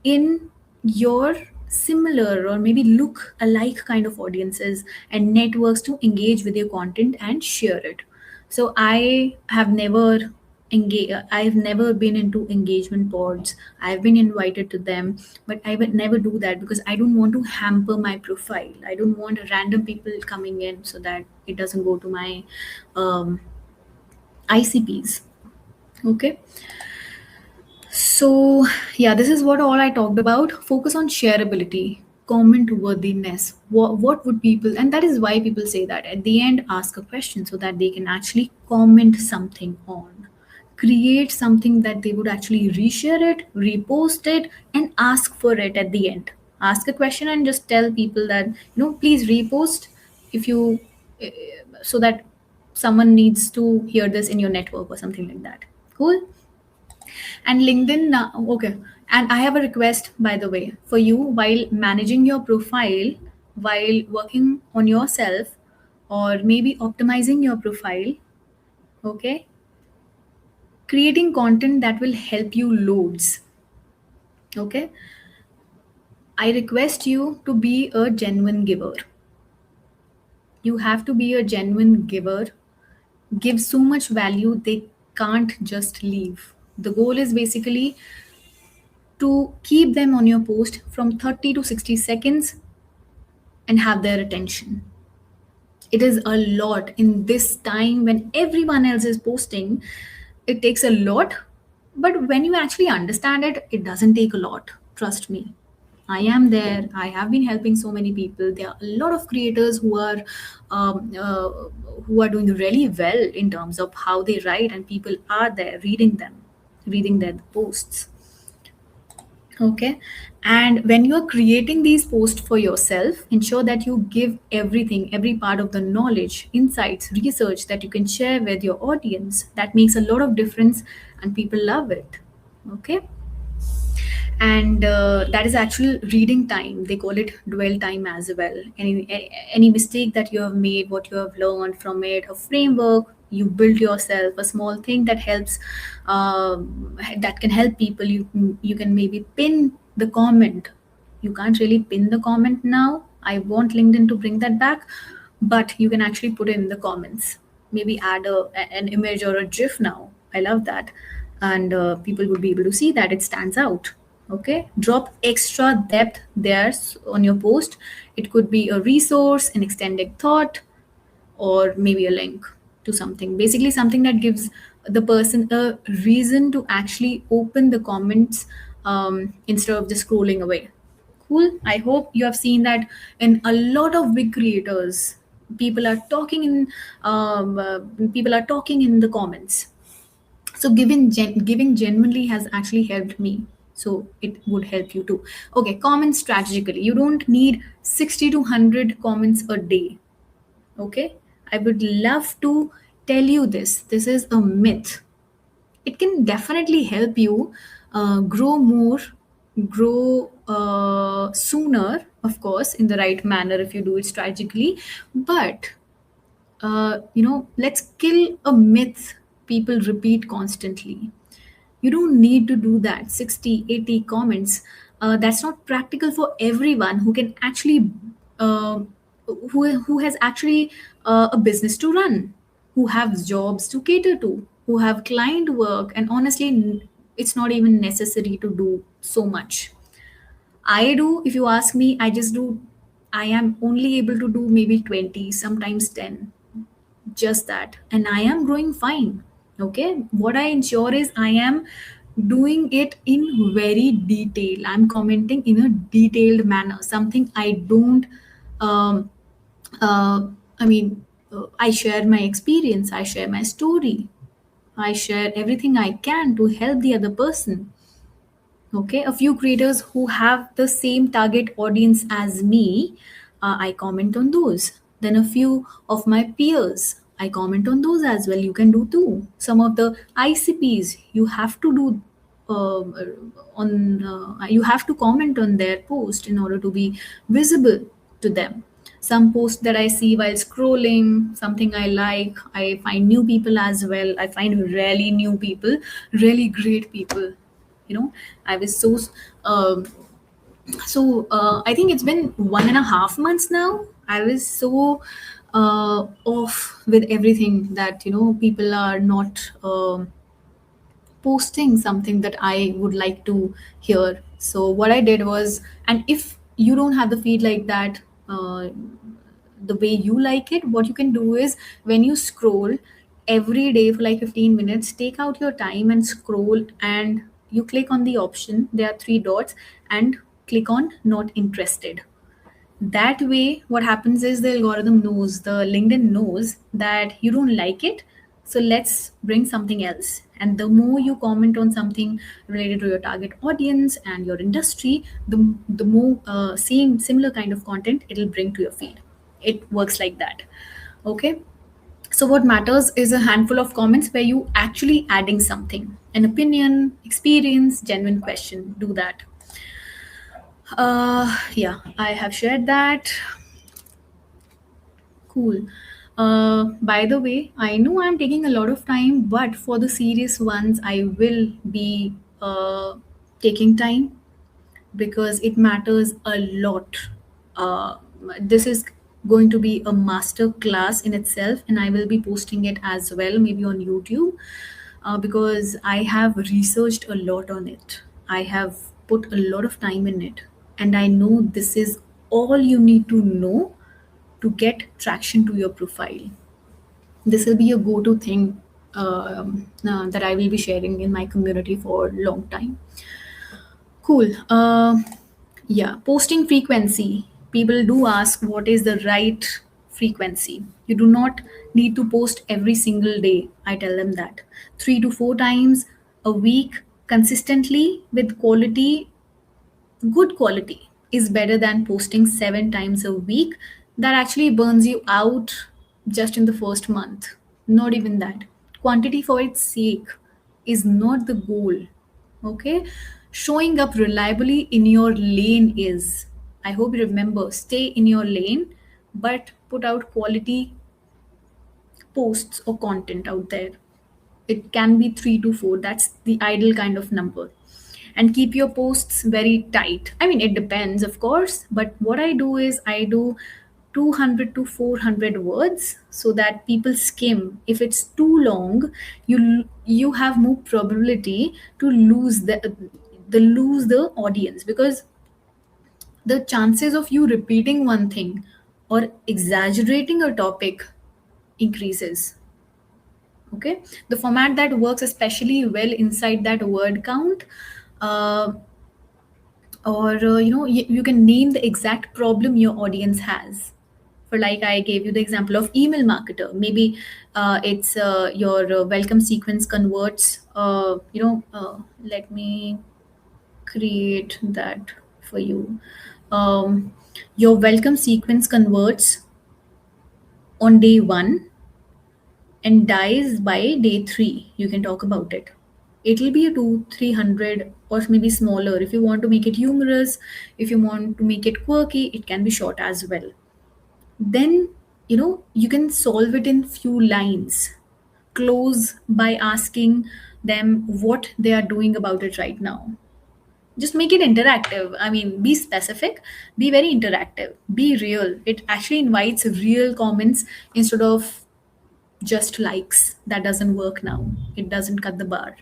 in your similar or maybe look alike kind of audiences and networks to engage with your content and share it. So I've never been into engagement pods. I've been invited to them, but I would never do that because I don't want to hamper my profile. I don't want random people coming in so that it doesn't go to my um, ICPs. Okay. So, yeah, this is what all I talked about. Focus on shareability, comment worthiness. What would people, and that is why people say that at the end, ask a question so that they can actually comment something on. Create something that they would actually reshare it, repost it, and ask for it at the end. Ask a question and just tell people that, please repost if you, eh, so that someone needs to hear this in your network or something like that. Cool. And LinkedIn, okay. And I have a request, by the way, for you while managing your profile, while working on yourself, or maybe optimizing your profile, okay? Creating content that will help you loads, okay? I request you to be a genuine giver. You have to be a genuine giver. Give so much value, they can't just leave. The goal is basically to keep them on your post from 30 to 60 seconds and have their attention. It is a lot in this time when everyone else is posting. It takes a lot, but when you actually understand it, it doesn't take a lot. Trust me. I am there. I have been helping so many people. There are a lot of creators um, uh, who are doing really well in terms of how they write, and people are there reading them, reading their posts. Okay. And when you're creating these posts for yourself, ensure that you give everything, every part of the knowledge, insights, research that you can share with your audience. That makes a lot of difference and people love it. Okay. And that is actual reading time. They call it dwell time as well. Any mistake that you have made, what you have learned from it, a framework you built yourself, a small thing that helps, that can help people. You can maybe pin the comment. You can't really pin the comment now. I want LinkedIn to bring that back, but you can actually put it in the comments. Maybe add an image or a GIF now. I love that, and people would be able to see that it stands out. Okay, drop extra depth there on your post. It could be a resource, an extended thought, or maybe a link to something. Basically, something that gives the person a reason to actually open the comments instead of just scrolling away. Cool. I hope you have seen that in a lot of big creators. people are talking in people are talking in the comments. So giving genuinely has actually helped me, so it would help you too. Okay, comment strategically. You don't need 60 to 100 comments a day. Okay, I would love to tell you this is a myth. It can definitely help you grow more, grow sooner, of course, in the right manner if you do it strategically. But let's kill a myth people repeat constantly. You don't need to do that 60, 80 comments. That's not practical for everyone who can actually uh, who has actually a business to run, who have jobs to cater to, who have client work, and honestly it's not even necessary to do so much. I do, if you ask me, I just do. I am only able to do maybe 20, sometimes 10, just that, and I am growing fine. Okay, what I ensure is I am doing it in very detail. I'm commenting in a detailed manner, something I don't um, uh, I mean I share my experience, I share my story, I share everything I can to help the other person. Okay, a few creators who have the same target audience as me, I comment on those. Then a few of my peers, I comment on those as well. You can do too. Some of the ICPs, you have to do you have to comment on their post in order to be visible to them. Some posts that I see while scrolling, something I like, I find new people as well. I find really new people, really great people. I was um, I think it's been 1.5 months now. I was so off with everything that people are not posting something that I would like to hear. So what I did was, and if you don't have the feed like that, the way you like it, what you can do is, when you scroll every day for like 15 minutes, take out your time and scroll, and you click on the option. There are three dots, and click on not interested. That way what happens is the algorithm knows, the LinkedIn knows that you don't like it, so let's bring something else. And the more you comment on something related to your target audience and your industry, the more seeing similar kind of content it'll bring to your feed. It works like that. Okay, so what matters is a handful of comments where you actually adding something, an opinion, experience, genuine question. Do that. Yeah, I have shared that. Cool. By the way, I know I'm taking a lot of time, but for the serious ones, I will be taking time because it matters a lot. Uh, this is going to be a master class in itself, and I will be posting it as well, maybe on YouTube, because I have researched a lot on it. I have put a lot of time in it, and I know this is all you need to know to get traction to your profile. This will be a go-to thing that I will be sharing in my community for a long time. Cool. Yeah, posting frequency. People do ask what is the right frequency. You do not need to post every single day. I tell them that 3 to 4 times a week consistently with quality, good quality, is better than posting 7 times a week. That actually burns you out just in the first month. Not even that. Quantity for its sake is not the goal. Okay, showing up reliably in your lane is. I hope you remember, stay in your lane, but put out quality posts or content out there. It can be 3 to 4. That's the ideal kind of number. And keep your posts very tight. I mean, it depends, of course, but what I do is I do 200 to 400 words so that people skim. If it's too long, you have more probability to lose the audience, because the chances of you repeating one thing or exaggerating a topic increases. Okay, the format that works especially well inside that word count, uh, or you can name the exact problem your audience has. For like I gave you the example of email marketer. Maybe it's your welcome sequence converts. Let me create that for you. Um, your welcome sequence converts on day one and dies by day three. You can talk about it. It'll be a two, 300, or maybe smaller. If you want to make it humorous, if you want to make it quirky, it can be short as well. Then, you can solve it in few lines. Close by asking them what they are doing about it right now. Just make it interactive. I mean, be specific, be very interactive, be real. It actually invites real comments instead of just likes. That doesn't work now. It doesn't cut the bar.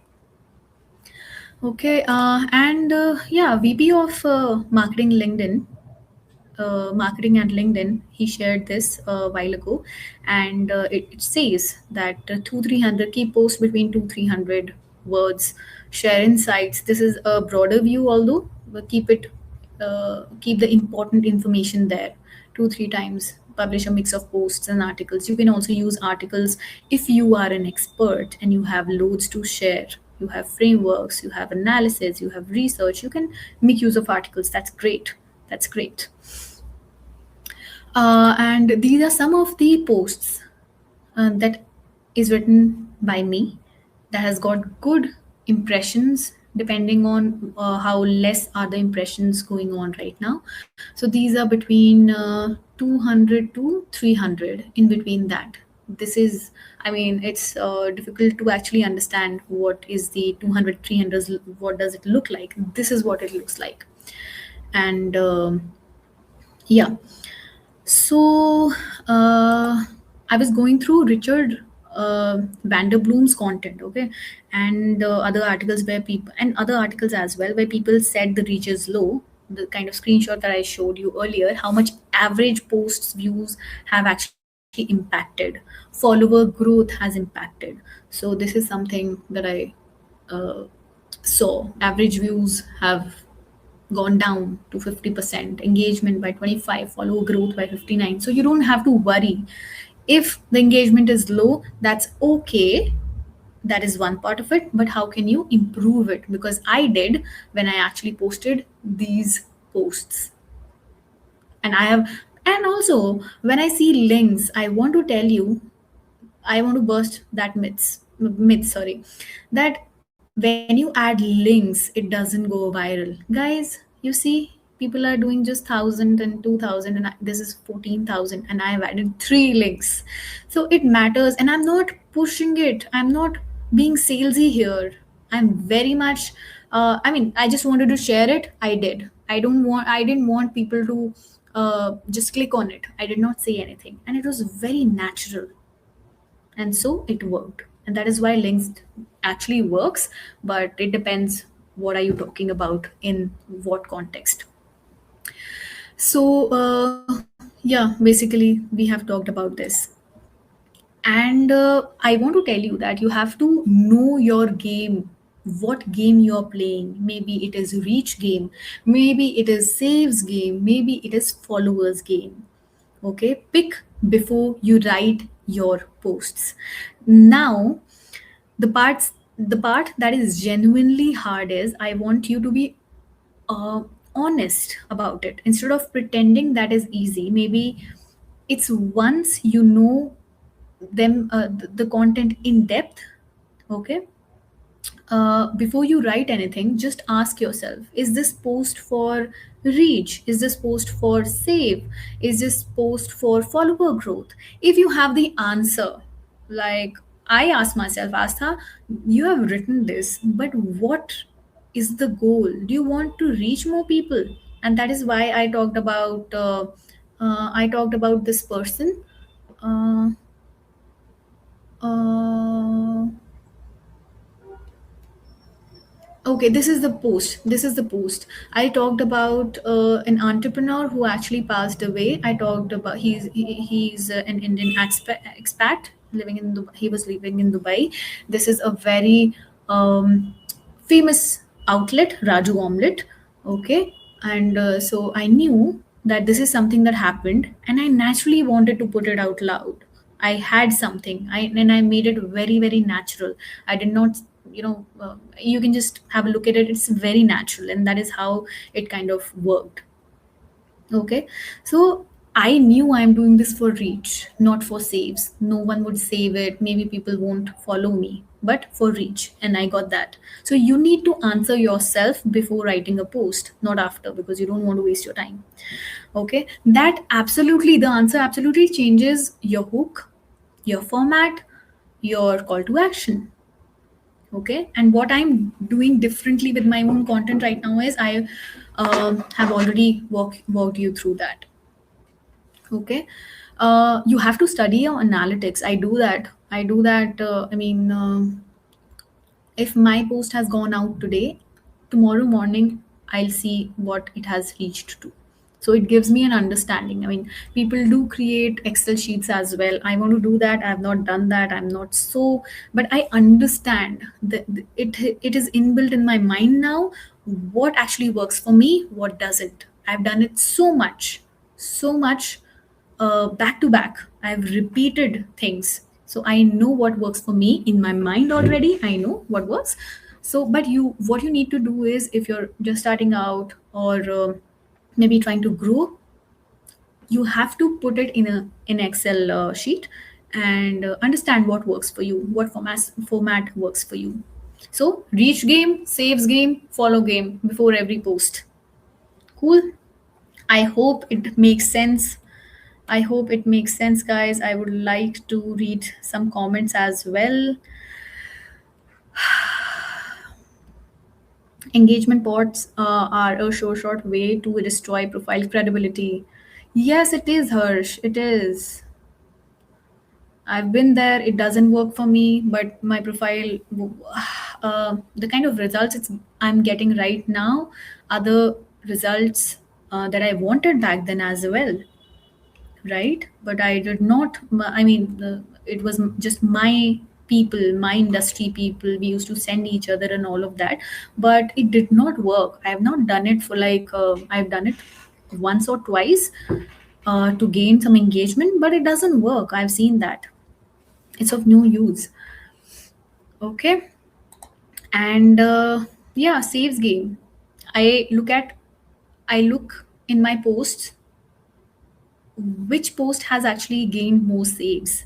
Okay, and yeah, VP of marketing at LinkedIn, he shared this a while ago, and it says that 2 300 key posts between 2 300 words, share insights. This is a broader view, although but keep the important information there. 2 3 times publish a mix of posts and articles. You can also use articles if you are an expert and you have loads to share. You have frameworks, you have analysis, you have research. You can make use of articles. That's great. That's great. And these are some of the posts that is written by me that has got good impressions depending on how less are the impressions going on right now. So these are between 200 to 300, in between that. This is, I mean, it's difficult to actually understand what is the 200 300. What does it look like? This is what it looks like. And yeah, so I was going through Richard Vanderbloom's content, okay, and other articles as well, where people said the reach is low. The kind of screenshot that I showed you earlier, how much average posts views have actually impacted, follower growth has impacted. So this is something that I uh, saw. Average views have gone down to 50%, engagement by 25, follower growth by 59. So you don't have to worry. If the engagement is low, that's okay. That is one part of it. But how can you improve it? Because I did when I actually posted these posts. And I have, and also when I see links, I want to tell you, I want to burst that myth, sorry, that when you add links, it doesn't go viral. Guys, you see, people are doing just 1,000 and 2,000, and this is 14,000, and I have added three links. So it matters, and I'm not pushing it. I'm not being salesy here. I'm very much. I mean, I just wanted to share it. I did. I didn't want people to just click on it. I did not say anything, and it was very natural, and so it worked. And that is why links actually works, but it depends what are you talking about in what context. So yeah, basically we have talked about this. And I want to tell you that you have to know your game, what game you're playing. Maybe it is reach game, maybe it is saves game, maybe it is followers game. Okay, pick before you write your posts. Now, the part that is genuinely hard is, I want you to be uh, honest about it instead of pretending that is easy. Maybe it's once you know the content in depth. Okay, before you write anything, just ask yourself, is this post for reach? Is this post for save? Is this post for follower growth? If you have the answer, like I asked myself, Astha, you have written this, but what is the goal? Do you want to reach more people? And that is why I talked about this person. Uh, uh, Okay, this is the post. This is the post. I talked about an entrepreneur who actually passed away. I talked about he's an Indian expat living in Dubai. He was living in Dubai. This is a very famous outlet, Raju Omelette. Okay, and so I knew that this is something that happened, and I naturally wanted to put it out loud. I had something, and I made it very, very natural. I did not, you can just have a look at it. It's very natural, and that is how it kind of worked. Okay, so I knew I'm doing this for reach, not for saves. No one would save it. Maybe people won't follow me, but for reach. And I got that. So you need to answer yourself before writing a post, not after, because you don't want to waste your time. Okay, that absolutely, the answer absolutely changes your hook, your format, your call to action. Okay, and what I'm doing differently with my own content right now is I have already walked you through that. Okay, you have to study your analytics. I mean, if my post has gone out today, tomorrow morning I'll see what it has reached to. So it gives me an understanding. I mean, people do create Excel sheets as well. I want to do that. I've not done that. I'm not so, but I understand that it is inbuilt in my mind now. What actually works for me, what doesn't. I've done it so much back to back. I've repeated things. So I know what works for me in my mind already. I know what works. So, but what you need to do is, if you're just starting out or maybe trying to grow, you have to put it in a in Excel sheet and understand what works for you, what format works for you. So, reach game, saves game, follow game before every post. Cool. I hope it makes sense. I hope it makes sense, guys. I would like to read some comments as well. Engagement bots are a short way to destroy profile credibility. Yes, it is, Harsh. It is. I've been there. It doesn't work for me, but my profile, the kind of results I'm getting right now are the results that I wanted back then as well. Right, but I did not, I mean, it was just my people, my industry people, we used to send each other and all of that, but it did not work. I have not done it for like I've done it once or twice to gain some engagement, but it doesn't work. I've seen that it's of no use. Okay, and yeah, saves game. I look in my posts which post has actually gained more saves.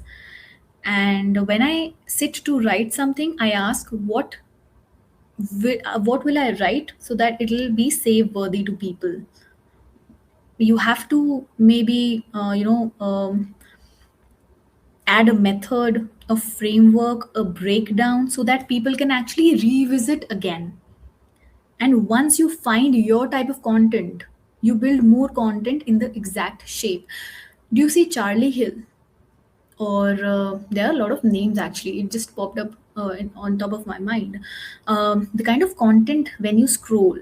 And when I sit to write something, I ask what will I write so that it'll be save worthy to people. You have to maybe add a method, a framework, a breakdown so that people can actually revisit again. And once you find your type of content, you build more content in the exact shape. Do you see Charlie Hill? Or there are a lot of names, actually it just popped up on top of my mind. The kind of content, when you scroll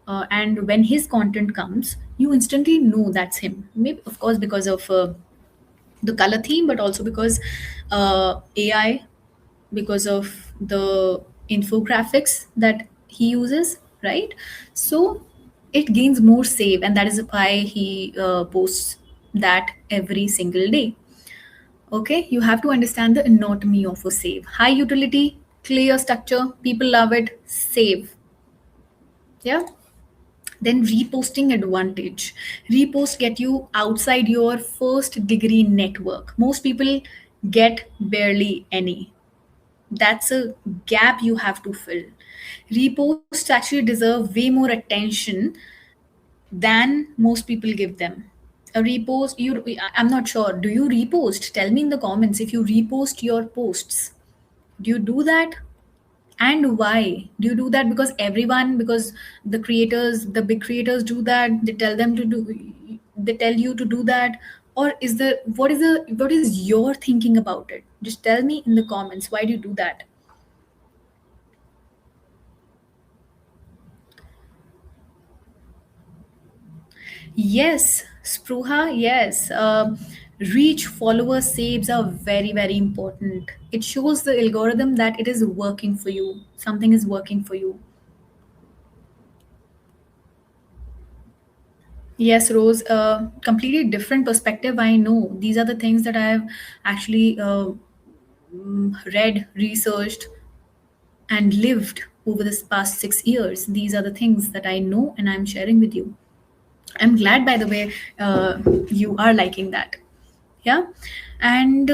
and when his content comes, you instantly know that's him. Maybe, of course, because of the color theme, but also because AI, because of the infographics that he uses, right? So it gains more save, and that is why he posts that every single day. Okay, you have to understand the anatomy of a save. High utility, clear structure, people love it, save. Yeah. Then reposting advantage. Repost get you outside your first degree network. Most people get barely any. That's a gap you have to fill. Reposts actually deserve way more attention than most people give them. A repost, I'm not sure. Do you repost? Tell me in the comments if you repost your posts. Do you do that? And why do you do that? Because the creators, the big creators do that. They tell them to do. They tell you to do that, or what is your thinking about it? Just tell me in the comments. Why do you do that? Yes, Spruha, yes. Reach, follower, saves are very, very important. It shows the algorithm that it is working for you. Something is working for you. Yes, Rose, completely different perspective. I know these are the things that I have actually read, researched, and lived over this past 6 years. These are the things that I know and I'm sharing with you. I'm glad, by the way, you are liking that. Yeah. And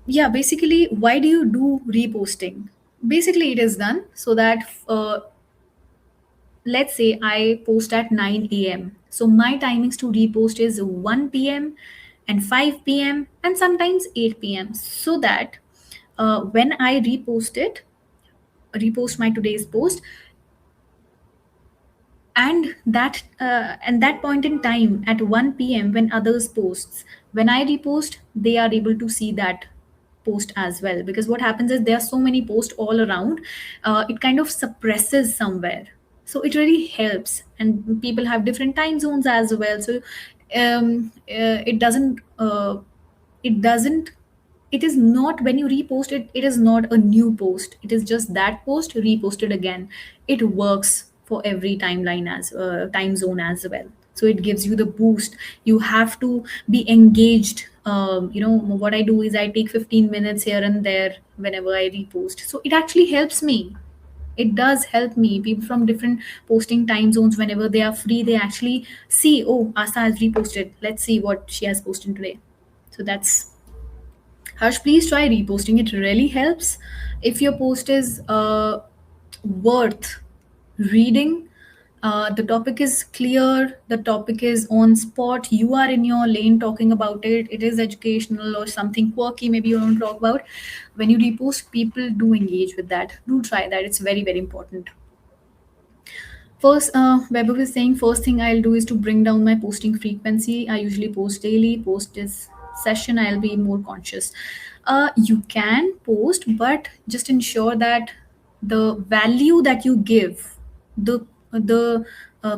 yeah, basically, why do you do reposting? Basically, it is done so that let's say I post at 9 a.m. So my timings to repost is 1 p.m. and 5 p.m. and sometimes 8 p.m. So that when I repost my today's post, and that point in time at 1 p.m. when others posts, when I repost, they are able to see that post as well, because what happens is there are so many posts all around, it kind of suppresses somewhere. So it really helps, and people have different time zones as well. So it doesn't it is not, when you repost it, it is not a new post, it is just that post reposted again. It works for every timeline as time zone as well. So it gives you the boost. You have to be engaged. What I do is I take 15 minutes here and there whenever I repost, so it actually helps me. It does help me. People from different posting time zones, whenever they are free, they actually see, oh, Asa has reposted, let's see what she has posted today. So that's, Harsh, please try reposting. It really helps. If your post is worth reading, the topic is clear, the topic is on spot, you are in your lane talking about it, it is educational or something quirky, maybe you don't talk about. When you repost, people do engage with that. Do try that. It's very, very important. First, Weber was saying, first thing I'll do is to bring down my posting frequency. I usually post daily. Post this session, I'll be more conscious. You can post, but just ensure that the value that you give, the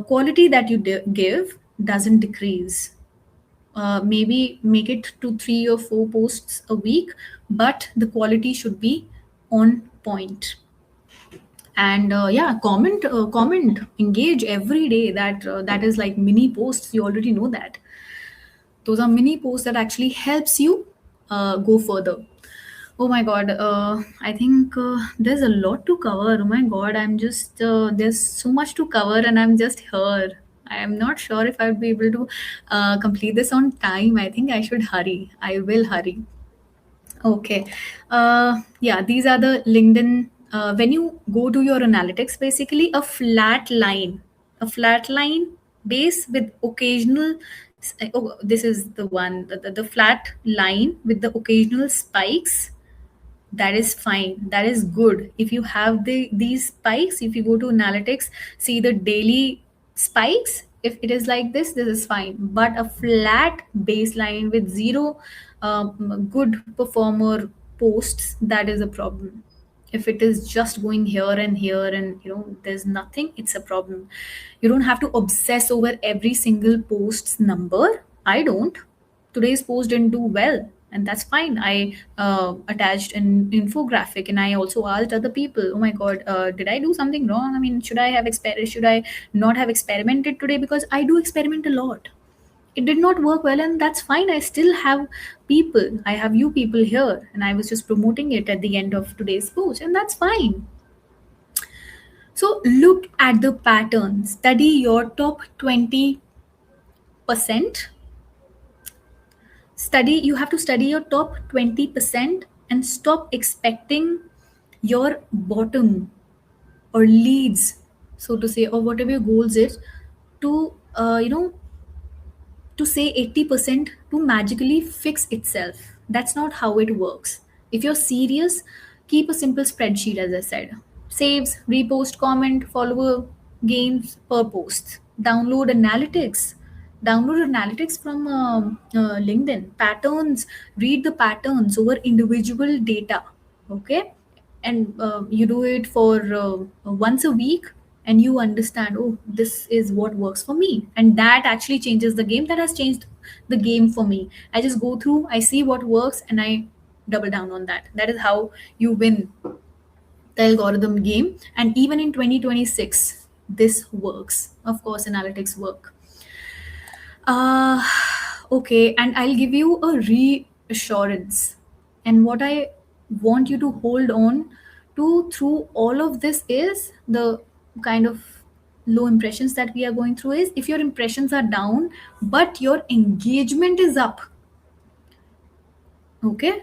quality that you give doesn't decrease. Maybe make it to 3 or 4 posts a week, but the quality should be on point. And yeah, comment, engage every day. That is like mini posts, you already know that. Those are mini posts that actually helps you go further. Oh my god, I think there's a lot to cover. Oh my god, I'm just there's so much to cover and I'm just here. I am not sure if I would be able to complete this on time. I think I should hurry. I will hurry. Okay. Yeah, these are the LinkedIn. When you go to your analytics, basically a flat line base with occasional. Oh, this is the one, the flat line with the occasional spikes. That is fine, that is good. If you have these spikes, if you go to analytics, see the daily spikes, if it is like this is fine. But a flat baseline with zero good performer posts, that is a problem. If it is just going here and here and there's nothing, it's a problem. You don't have to obsess over every single post's number. I don't. Today's post didn't do well, and that's fine. I attached an infographic, and I also asked other people, oh my god, did I do something wrong? I mean, should I not have experimented today? Because I do experiment a lot. It did not work well, and that's fine. I still have people. I have you people here, and I was just promoting it at the end of today's post, and that's fine. So look at the pattern. Study your top 20%. You have to study your top 20% and stop expecting your bottom or leads, so to say, or whatever your goals is, to to say 80% to magically fix itself. That's not how it works. If you're serious, keep a simple spreadsheet, as I said. Saves, repost, comment, follower gains per post. Download analytics from LinkedIn. Patterns, read the patterns over individual data. Okay, and you do it for once a week, and you understand, oh, this is what works for me, and that actually changes the game. That has changed the game for me. I just go through, I see what works, and I double down on that. That is how you win the algorithm game. And even in 2026, this works. Of course, analytics work. Uh, okay, and I'll give you a reassurance. And what I want you to hold on to through all of this is the kind of low impressions that we are going through is if your impressions are down, but your engagement is up. Okay?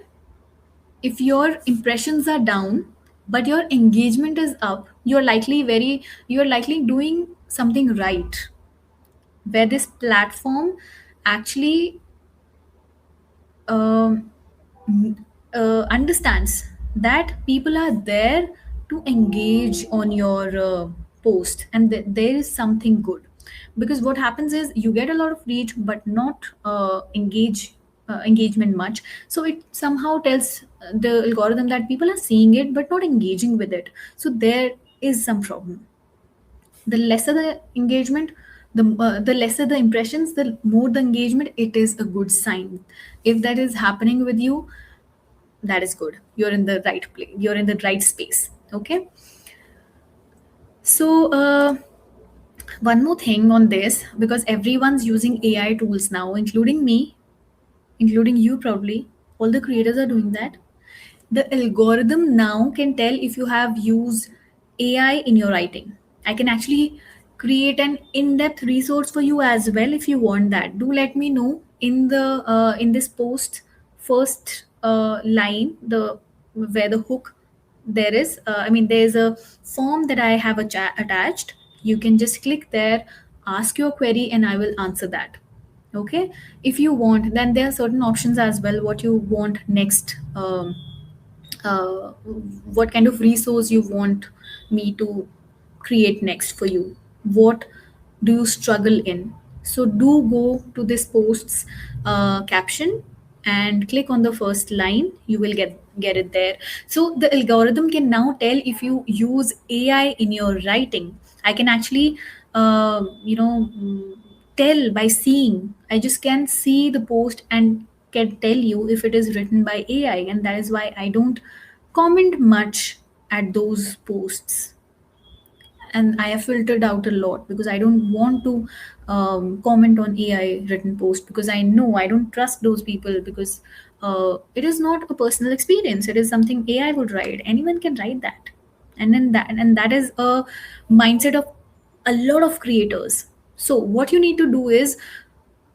If your impressions are down, but your engagement is up, you're likely doing something right. Where this platform actually um, understands that people are there to engage on your post, and there is something good, because what happens is you get a lot of reach but not engagement much. So it somehow tells the algorithm that people are seeing it but not engaging with it. So there is some problem. The lesser the engagement, the lesser the impressions, the more the engagement, it is a good sign. If that is happening with you, that is good, you're in the right place, you're in the right space. Okay. So one more thing on this, because everyone's using AI tools now, including me, including you probably, all the creators are doing that. The algorithm now can tell if you have used AI in your writing. I can actually create an in-depth resource for you as well if you want that. Do let me know in the in this post first line, the where the hook there is. I mean, there's a form that I have attached. You can just click there, ask your query, and I will answer that. Okay. If you want, then there are certain options as well, what you want next. Uh, what kind of resource you want me to create next for you, what do you struggle in. So do go to this post's caption and click on the first line, you will get it there. So the algorithm can now tell if you use AI in your writing. I can actually tell by seeing. I just can see the post and can tell you if it is written by AI, and that is why I don't comment much at those posts. And I have filtered out a lot because I don't want to comment on AI written post, because I know I don't trust those people, because it is not a personal experience. It is something AI would write. Anyone can write that, and that is a mindset of a lot of creators. So what you need to do is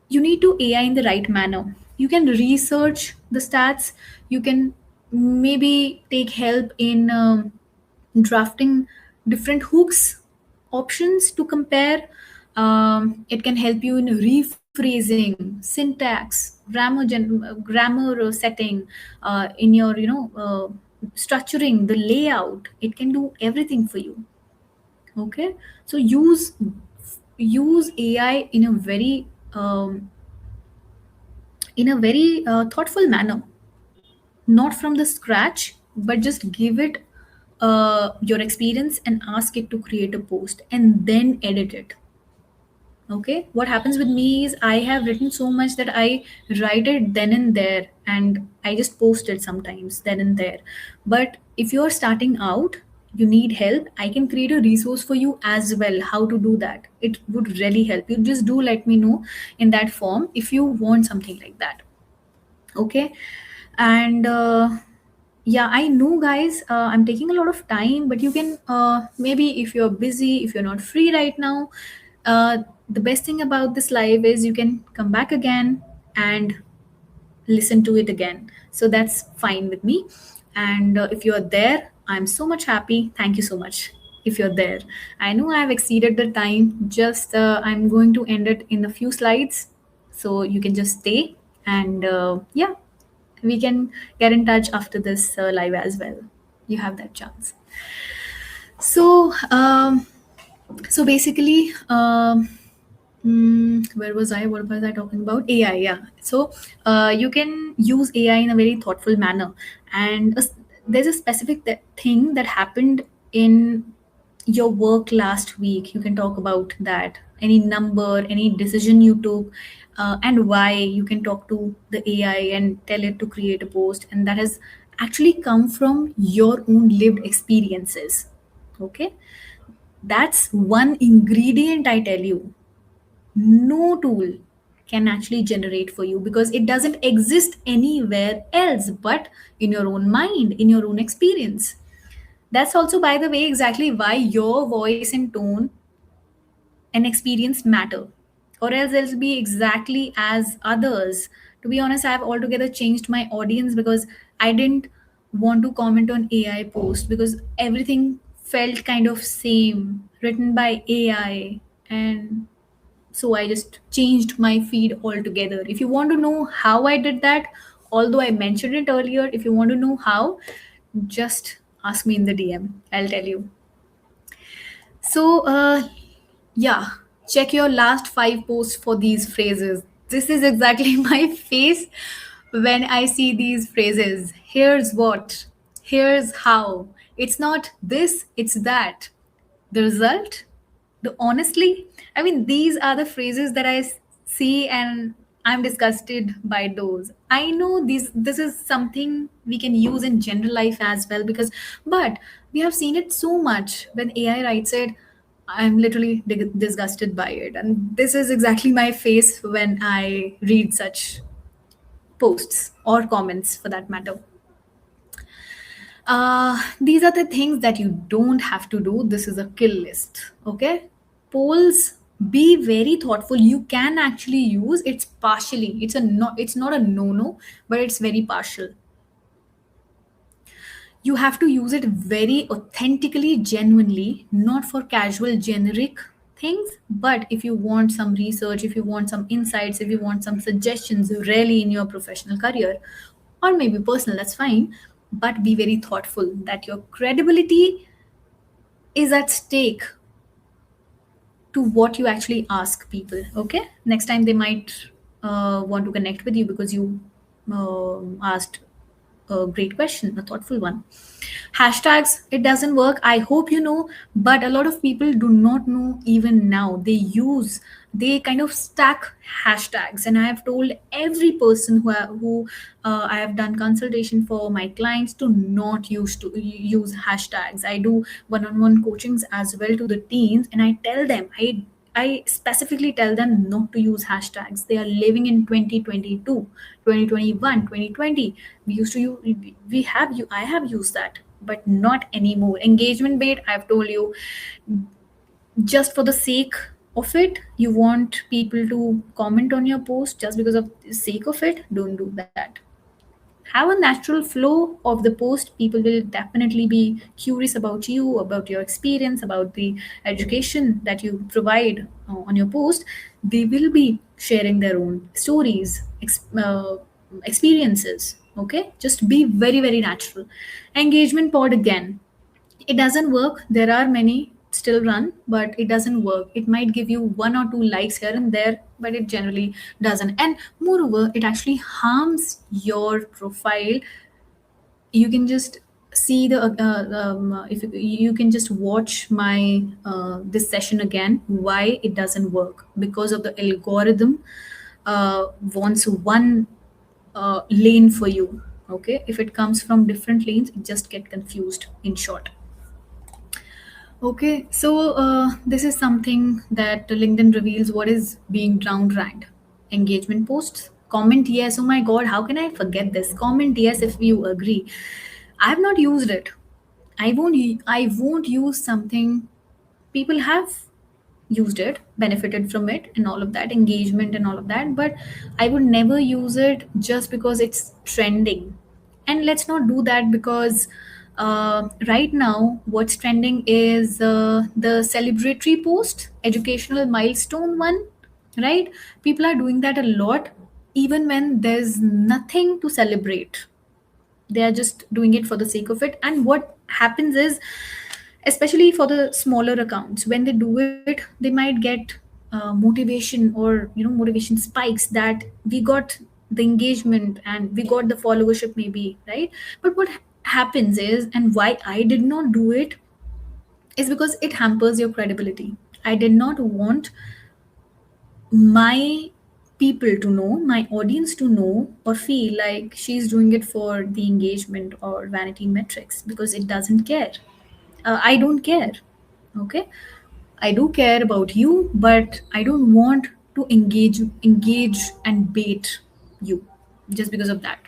you need to AI in the right manner. You can research the stats. You can maybe take help in drafting different hooks options to compare. It can help you in rephrasing, syntax, grammar setting, in your structuring the layout. It can do everything for you. Okay. So use AI in a very thoughtful manner, not from the scratch, but just give it your experience and ask it to create a post and then edit it. Okay. What happens with me is I have written so much that I write it then and there, and I just post it sometimes then and there. But if you're starting out, you need help, I can create a resource for you as well how to do that. It would really help you. Just do let me know in that form if you want something like that. Okay. And yeah, I know guys, I'm taking a lot of time, but you can maybe, if you're busy, if you're not free right now, uh, the best thing about this live is you can come back again and listen to it again. So that's fine with me. And if you're there, I'm so much happy. Thank you so much. If you're there, I know I've exceeded the time. Just I'm going to end it in a few slides, so you can just stay. And yeah, we can get in touch after this live as well. You have that chance. So so basically, where was I? What was I talking about? AI, yeah. So you can use AI in a very thoughtful manner, and there's a specific thing that happened in your work last week. You can talk about that. Any number, any decision you took, and why. You can talk to the AI and tell it to create a post, and that has actually come from your own lived experiences. Okay, that's one ingredient, I tell you. No tool can actually generate for you, because it doesn't exist anywhere else but in your own mind, in your own experience. That's also, by the way, exactly why your voice and tone and experience matter, or else it'll be exactly as others. To be honest, I've altogether changed my audience because I didn't want to comment on AI post because everything felt kind of same, written by AI. And so I just changed my feed altogether. If you want to know how I did that, although I mentioned it earlier, if you want to know how, just ask me in the DM, I'll tell you. So, yeah, check your last 5 posts for these phrases. This is exactly my face when I see these phrases. Here's what, here's how. It's not this, it's that. The result, the honestly, I mean, these are the phrases that see, and I'm disgusted by those. I know this is something we can use in general life as well, because but we have seen it so much when AI writes it. I'm literally disgusted by it, and this is exactly my face when I read such posts or comments for that matter. These are the things that you don't have to do. This is a kill list. Okay. Polls, be very thoughtful. You can actually use it's partially. It's not a no, but it's very partial. You have to use it very authentically, genuinely, not for casual generic things. But if you want some research, if you want some insights, if you want some suggestions really in your professional career or maybe personal, that's fine. But be very thoughtful that your credibility is at stake to what you actually ask people. Okay, next time they might want to connect with you because you asked a great question, a thoughtful one. Hashtags, it doesn't work. I hope you know, but a lot of people do not know even now. They kind of stack hashtags, and I have told every person who I have done consultation for my clients to not use hashtags. I do one-on-one coachings as well to the teens, and I tell them I specifically tell them not to use hashtags. They are living in 2022, 2021, 2020. We used to use, we have you I have used that, but not anymore. Engagement bait, I've told you, just for the sake of it, you want people to comment on your post just because of the sake of it, don't do that. Have a natural flow of the post. People will definitely be curious about you, about your experience, about the education that you provide on your post. They will be sharing their own stories, experiences. Okay, just be very, very natural. Engagement pod, again, it doesn't work. There are many still run, but it doesn't work. It might give you 1 or 2 likes here and there, but it generally doesn't. And moreover, it actually harms your profile. You can just see the if you can just watch my this session again, why it doesn't work, because of the algorithm wants one lane for you. Okay, if it comes from different lanes, it just get confused, in short. Okay, so this is something that LinkedIn reveals what is being downranked. Engagement posts. Comment yes. Oh my god, how can I forget this? Comment yes if you agree. I have not used it. I won't use something people have used it, benefited from it, and all of that, engagement and all of that, but I would never use it just because it's trending. And let's not do that, because right now what's trending is the celebratory post, educational milestone one, right? People are doing that a lot, even when there's nothing to celebrate. They are just doing it for the sake of it. And what happens is, especially for the smaller accounts, when they do it, they might get motivation, or motivation spikes, that we got the engagement and we got the followership maybe, right? But what happens is, and why I did not do it, is because it hampers your credibility. I did not want my people to know, my audience to know, or feel like she's doing it for the engagement or vanity metrics, because it doesn't care. I don't care. Okay, I do care about you, but I don't want to engage and bait you just because of that.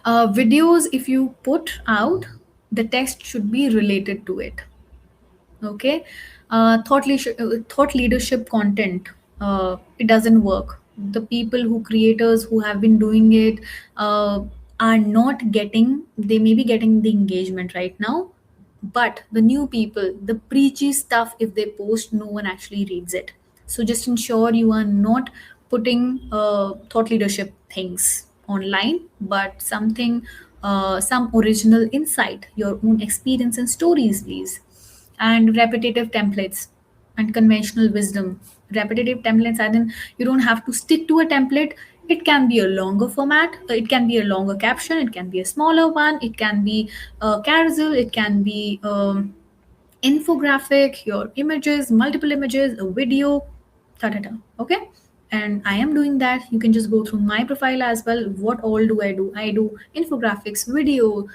Videos, if you put out, the text should be related to it. Okay. Thought leadership content, it doesn't work. The people who creators who have been doing it uh, are not getting, they may be getting the engagement right now, but the new people, the preachy stuff, if they post, no one actually reads it. So just ensure you are not putting thought leadership things online, but something, some original insight, your own experience and stories, please. And repetitive templates and conventional wisdom. Repetitive templates, and then you don't have to stick to a template. It can be a longer format, it can be a longer caption, it can be a smaller one, it can be a carousel, it can be infographic, your images, multiple images, a video, ta ta ta. Okay. And I am doing that. You can just go through my profile as well. What all do I do? I do infographics, video,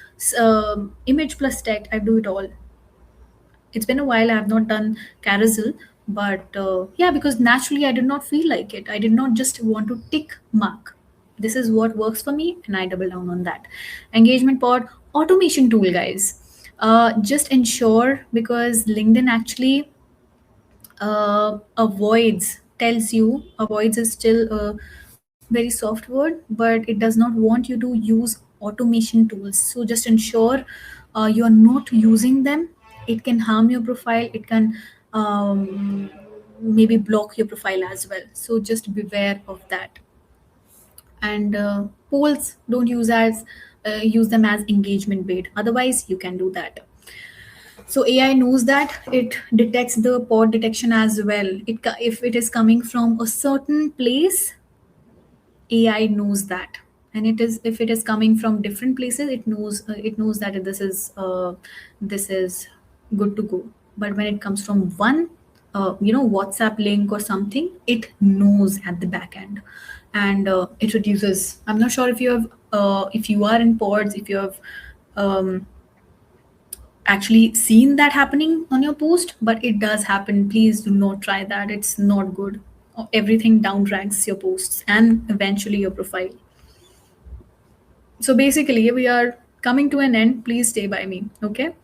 image plus text. I do it all. It's been a while I have not done carousel, but yeah, because naturally I did not feel like it. I did not just want to tick mark. This is what works for me, and I double down on that. Engagement pod automation tool, guys. Just ensure, because LinkedIn actually avoids, tells you, avoids is still a very soft word, but it does not want you to use automation tools. So just ensure you are not using them. It can harm your profile, it can maybe block your profile as well, so just beware of that. And polls, don't use as use them as engagement bait, otherwise you can do that. So AI knows that, it detects the pod detection as well. If it is coming from a certain place, AI knows that. And it is, if it is coming from different places, it knows that this is good to go. But when it comes from one WhatsApp link or something, it knows at the back end. And it reduces. I'm not sure if you have if you are in pods, if you have um, actually seen that happening on your post, but it does happen. Please do not try that. It's not good. Everything down ranks your posts and eventually your profile. So basically, we are coming to an end. Please stay by me. Okay.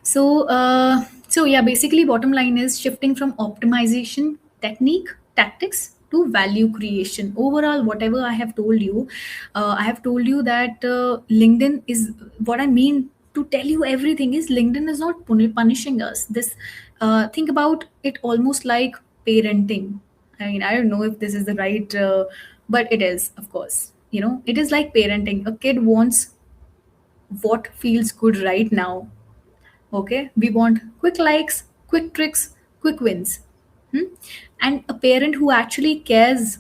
So yeah, basically, bottom line is shifting from optimization technique tactics to value creation. Overall, whatever I have told you that LinkedIn is what I mean to tell you everything is LinkedIn is not punishing us. This think about it almost like parenting. I mean, I don't know if this is the right, but it is, of course. It is like parenting. A kid wants what feels good right now. Okay, we want quick likes, quick tricks, quick wins. Hmm? And a parent who actually cares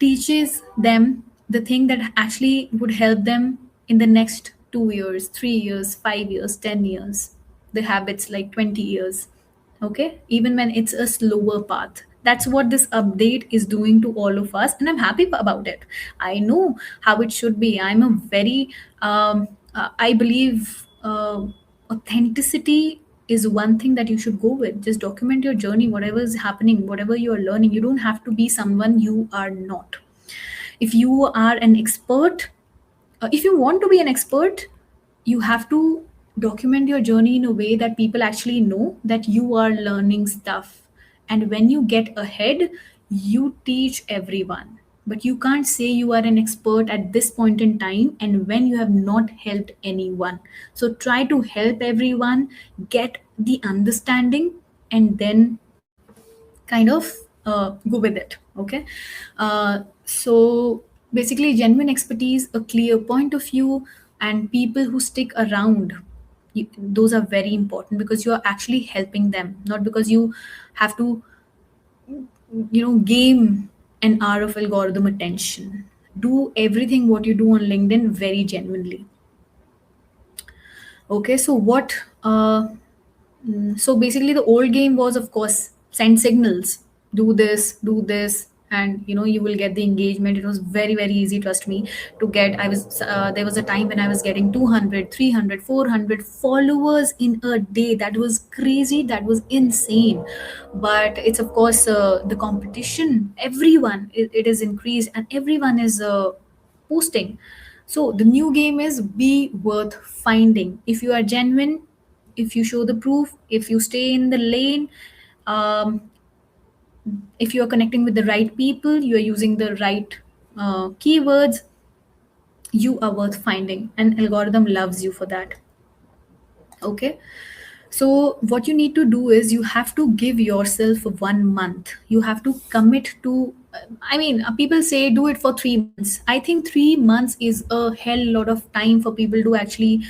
teaches them the thing that actually would help them in the next 2 years, 3 years, 5 years, 10 years, the habits like 20 years. Okay, even when it's a slower path. That's what this update is doing to all of us, and I'm happy about it. I know how it should be. I'm a very I believe authenticity is one thing that you should go with. Just document your journey, whatever is happening, whatever you are learning. You don't have to be someone you are not. If you are an expert, if you want to be an expert, you have to document your journey in a way that people actually know that you are learning stuff. And when you get ahead, you teach everyone. But you can't say you are an expert at this point in time and when you have not helped anyone. So try to help everyone get the understanding, and then kind of go with it. Okay. So basically, genuine expertise, a clear point of view, and people who stick around, those are very important, because you are actually helping them, not because you have to game an hour of algorithm attention. Do everything what you do on LinkedIn very genuinely. Okay, so what so basically, the old game was, of course, send signals, do this, and you will get the engagement. It was very very easy, trust me, to get. There was a time when I was getting 200, 300, 400 followers in a day. That was crazy, that was insane. But it's of course the competition, everyone, it is increased, and everyone is posting. So the new game is be worth finding. If you are genuine, if you show the proof, if you stay in the lane, um, if you are connecting with the right people, you are using the right keywords, you are worth finding, and algorithm loves you for that. Okay. So what you need to do is you have to give yourself 1 month. You have to commit to. I mean, people say do it for 3 months. I think 3 months is a hell lot of time for people to actually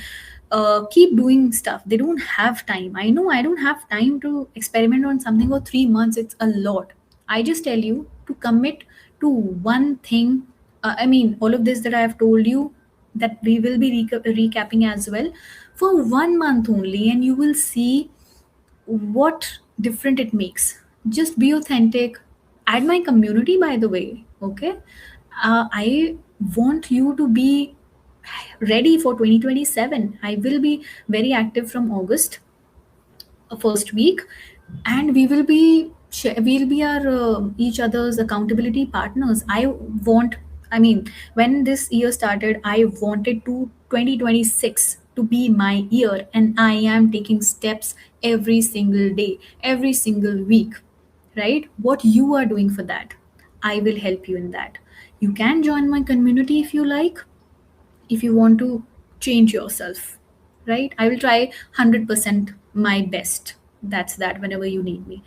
keep doing stuff. They don't have time. I know I don't have time to experiment on something for 3 months. It's a lot. I just tell you to commit to one thing. I mean, all of this that I have told you, that we will be recapping as well, for 1 month only, and you will see what different it makes. Just be authentic. Add my community, by the way. Okay. I want you to be ready for 2027. I will be very active from August, first week, and we'll be our each other's accountability partners. I mean, when this year started, I wanted to 2026 to be my year, and I am taking steps every single day, every single week. Right, what you are doing for that, I will help you in that. You can join my community if you like, if you want to change yourself. Right, I will try 100% my best. That's that, whenever you need me.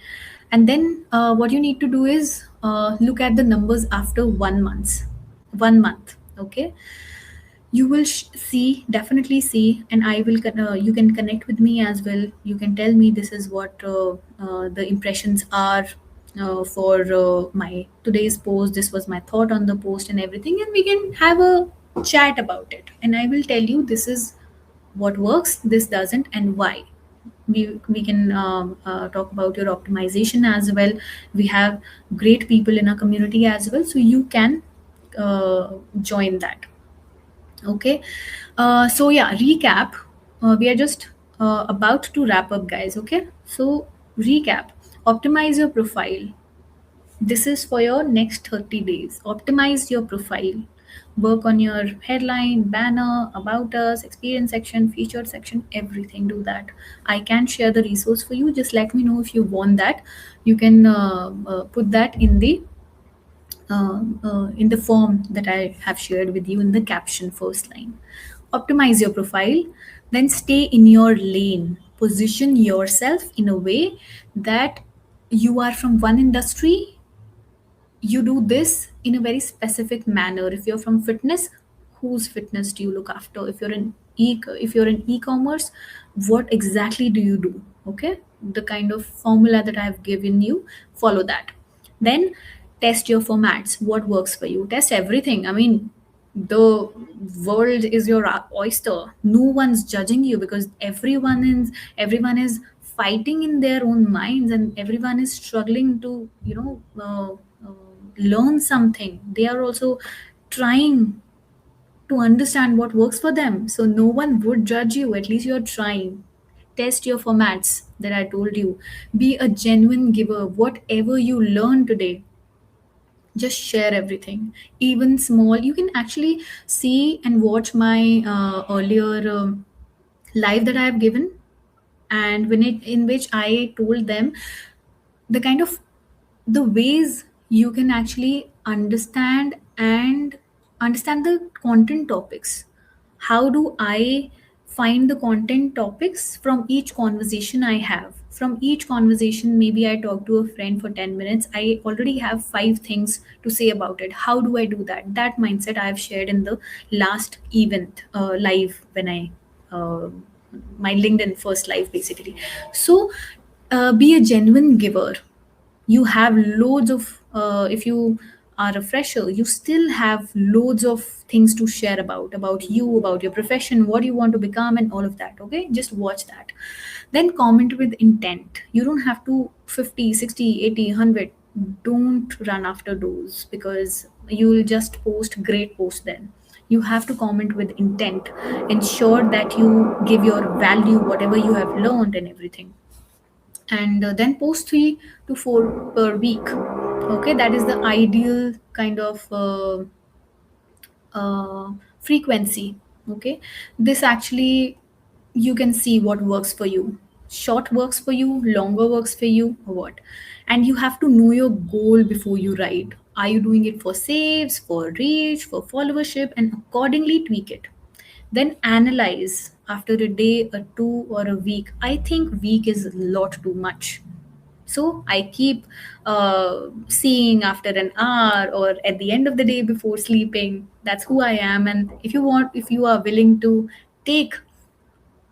And then what you need to do is look at the numbers after 1 month. Okay, you will see, definitely see, and you can connect with me as well. You can tell me this is what the impressions are for my today's post. This was my thought on the post and everything, and we can have a chat about it, and I will tell you this is what works, this doesn't, and why. We can talk about your optimization as well. We have great people in our community as well, so you can join that. Okay. So yeah, recap. We are just about to wrap up, guys. Okay. So recap. Optimize your profile. This is for your next 30 days. Optimize your profile. Work on your headline, banner, about us, experience section, featured section, everything. Do that. I can share the resource for you. Just let me know if you want that. You can put that in the form that I have shared with you in the caption first line. Optimize your profile, then stay in your lane. Position yourself in a way that you are from one industry, you do this in a very specific manner. If you're from fitness, whose fitness do you look after? If you're in e-commerce, what exactly do you do? Okay, the kind of formula that I've given you, follow that. Then test your formats. What works for you? Test everything. I mean, the world is your oyster. No one's judging you, because everyone is fighting in their own minds, and everyone is struggling to learn something. They are also trying to understand what works for them, so no one would judge you. At least you're trying. Test your formats that I told you. Be a genuine giver. Whatever you learn today, just share everything, even small. You can actually see and watch my earlier live that I have given, and in which I told them the kind of the ways you can actually understand the content topics. How do I find the content topics from each conversation I have? From each conversation, maybe I talk to a friend for 10 minutes, I already have 5 things to say about it. How do I do that? That mindset I have shared in the last event live, when I uh, my LinkedIn first live, basically. So be a genuine giver. You have loads of if you are a fresher, you still have loads of things to share about you, about your profession, what you want to become, and all of that. Okay, just watch that. Then comment with intent. You don't have to 50, 60, 80, 100. don't run after those, because you'll just post great posts then. You have to comment with intent. Ensure that you give your value, whatever you have learned and everything. And then post 3 to 4 per week. Okay, that is the ideal kind of frequency. Okay, this actually, you can see what works for you. Short works for you, longer works for you, or what. And you have to know your goal before you write. Are you doing it for saves, for reach, for followership, and accordingly tweak it. Then analyze after a day, a two, or a week. I think week is a lot too much. So I keep seeing after an hour or at the end of the day before sleeping. That's who I am. And if you are willing to take,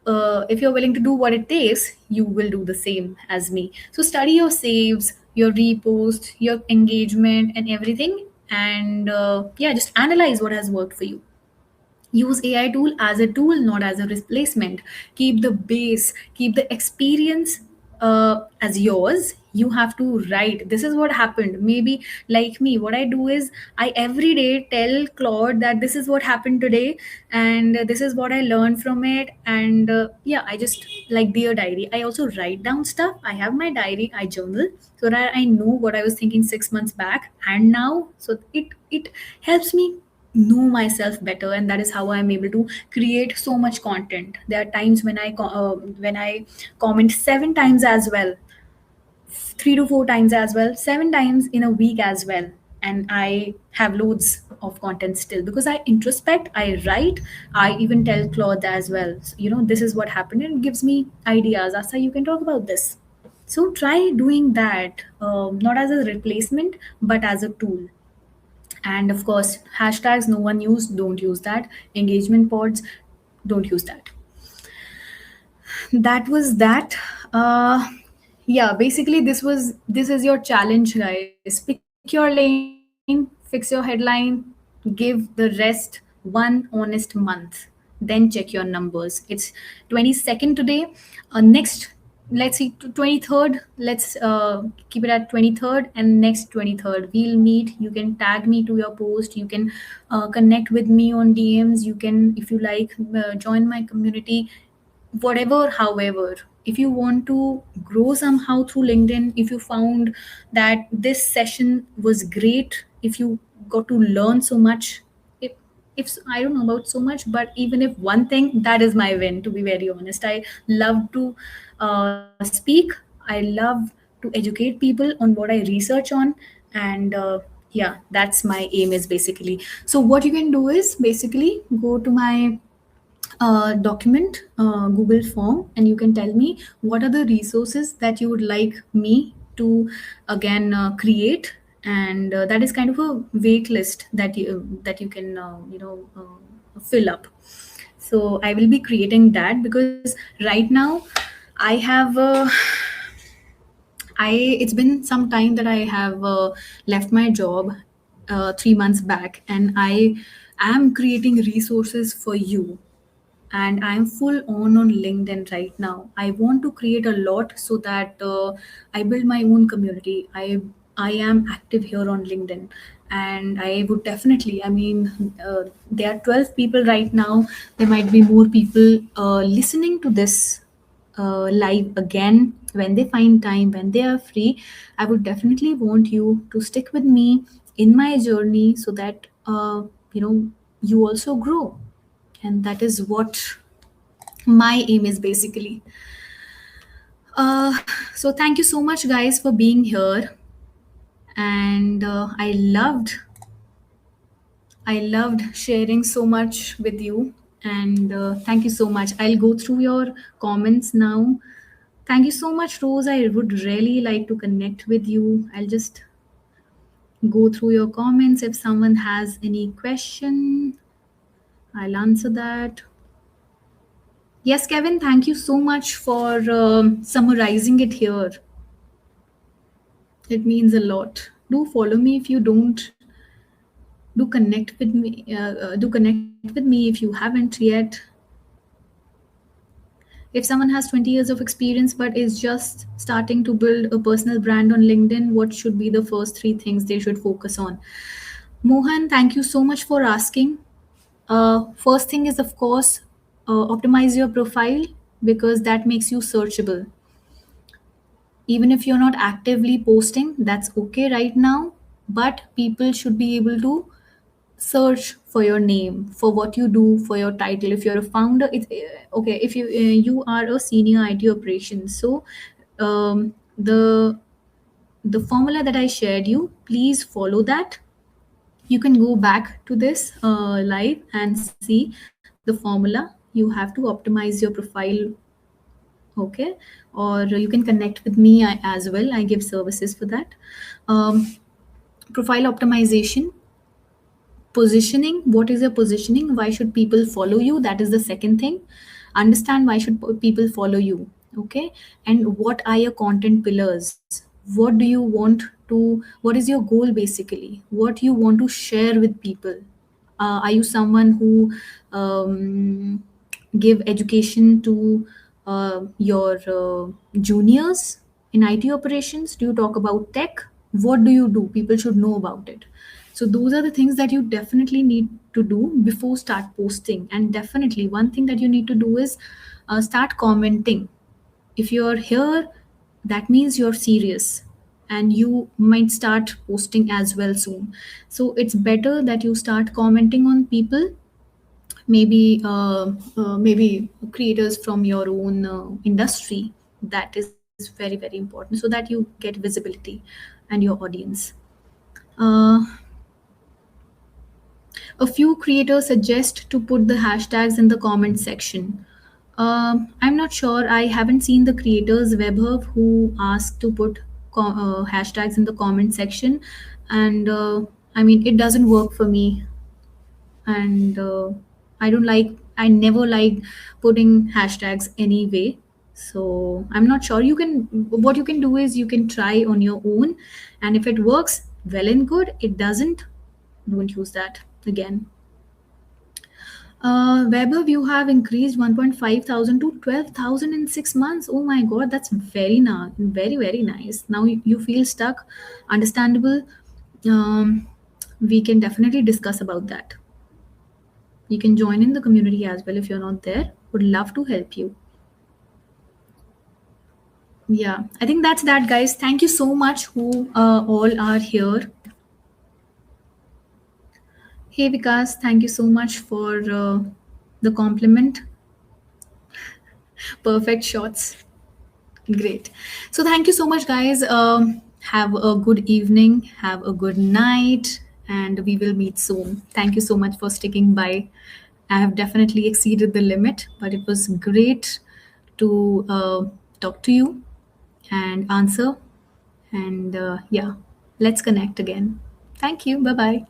if you're willing to do what it takes, you will do the same as me. So study your saves, your repost, your engagement, and everything. And yeah, just analyze what has worked for you. Use AI tool as a tool, not as a replacement. Keep the base, keep the experience as yours. You have to write, this is what happened. Maybe like me, what I do is I every day tell Claude that this is what happened today, and this is what I learned from it. And yeah, I just like dear diary. I also write down stuff. I have my diary, I journal, so that I know what I was thinking 6 months back and now. So it helps me know myself better, and that is how I'm able to create so much content. There are times when when I comment 7 times as well, 3 to 4 times as well, 7 times in a week as well, and I have loads of content still because I introspect, I write, I even tell Claude as well. So, this is what happened, and it gives me ideas. Asa, you can talk about this. So try doing that, not as a replacement but as a tool. And of course, hashtags no one use, don't use that. Engagement pods, don't use that. That was that. Yeah, basically this is your challenge, guys. Pick your lane, fix your headline, give the rest one honest month, then check your numbers. It's 22nd today. Next, let's see, 23rd, let's keep it at 23rd, and next 23rd we'll meet. You can tag me to your post, you can connect with me on DMs, you can, if you like, join my community, whatever. However, if you want to grow somehow through LinkedIn, if you found that this session was great, if you got to learn so much, if I don't know about so much, but even if one thing, that is my win, to be very honest. I love to speak, I love to educate people on what I research on. And yeah, that's my aim is basically. So what you can do is basically go to my document, Google form, and you can tell me what are the resources that you would like me to again create. And that is kind of a wait list that you can fill up. So I will be creating that, because right now I have I it's been some time that I have left my job 3 months back, and I am creating resources for you. And I'm full on LinkedIn right now. I want to create a lot so that I build my own community. I am active here on LinkedIn, and I would definitely, I mean, there are 12 people right now. There might be more people listening to this live again when they find time, when they are free. I would definitely want you to stick with me in my journey, so that you also grow. And that is what my aim is basically. So thank you so much, guys, for being here. And I loved sharing so much with you. And thank you so much. I'll go through your comments now. Thank you so much, Rose. I would really like to connect with you. I'll just go through your comments. If someone has any question, I'll answer that. Yes, Kevin, thank you so much for summarizing it here. It means a lot. Do follow me if you don't. Do connect with me. Do connect with me if you haven't yet. If someone has 20 years of experience but is just starting to build a personal brand on LinkedIn, what should be the first three things they should focus on? Mohan, thank you so much for asking. First thing is, of course, optimize your profile because that makes you searchable. Even if you're not actively posting, that's okay right now, but people should be able to search for your name, for what you do, for your title. If you're a founder, it's okay. If you are a senior IT operations, so the formula that I shared you, please follow that. You can go back to this live and see the formula. You have to optimize your profile, okay? Or you can connect with me as well. I give services for that. Profile optimization. Positioning, what is your positioning? Why should people follow you? That is the second thing. Understand why should people follow you, okay? And what are your content pillars? What do you want to, what is your goal basically? What you want to share with people? Are you someone who give education to your juniors in IT operations? Do you talk about tech? What do you do? People should know about it. So those are the things that you definitely need to do before start posting. And definitely one thing that you need to do is start commenting. If you're here, that means you're serious, and you might start posting as well soon. So it's better that you start commenting on people, maybe creators from your own industry. That is very very important, so that you get visibility and your audience. uh, a few creators suggest to put the hashtags in the comment section. I'm not sure. I haven't seen the creators Webhub who ask to put hashtags in the comment section, and I mean it doesn't work for me. And I never like putting hashtags anyway. So I'm not sure. What you can do is you can try on your own, and if it works, well and good. It doesn't, don't use that again. Weber, you have increased 1.5 thousand to 12,000 in 6 months. Oh my God, that's very, very nice. Now you feel stuck. Understandable. Um, we can definitely discuss about that. You can join in the community as well if you're not there. Would love to help you. Yeah, I think that's that, guys. Thank you so much who all are here. Hey, Vikas, thank you so much for the compliment. Perfect shots. Great. So thank you so much, guys. Have a good evening. Have a good night. And we will meet soon. Thank you so much for sticking by. I have definitely exceeded the limit, but it was great to talk to you and answer. And yeah, let's connect again. Thank you. Bye bye.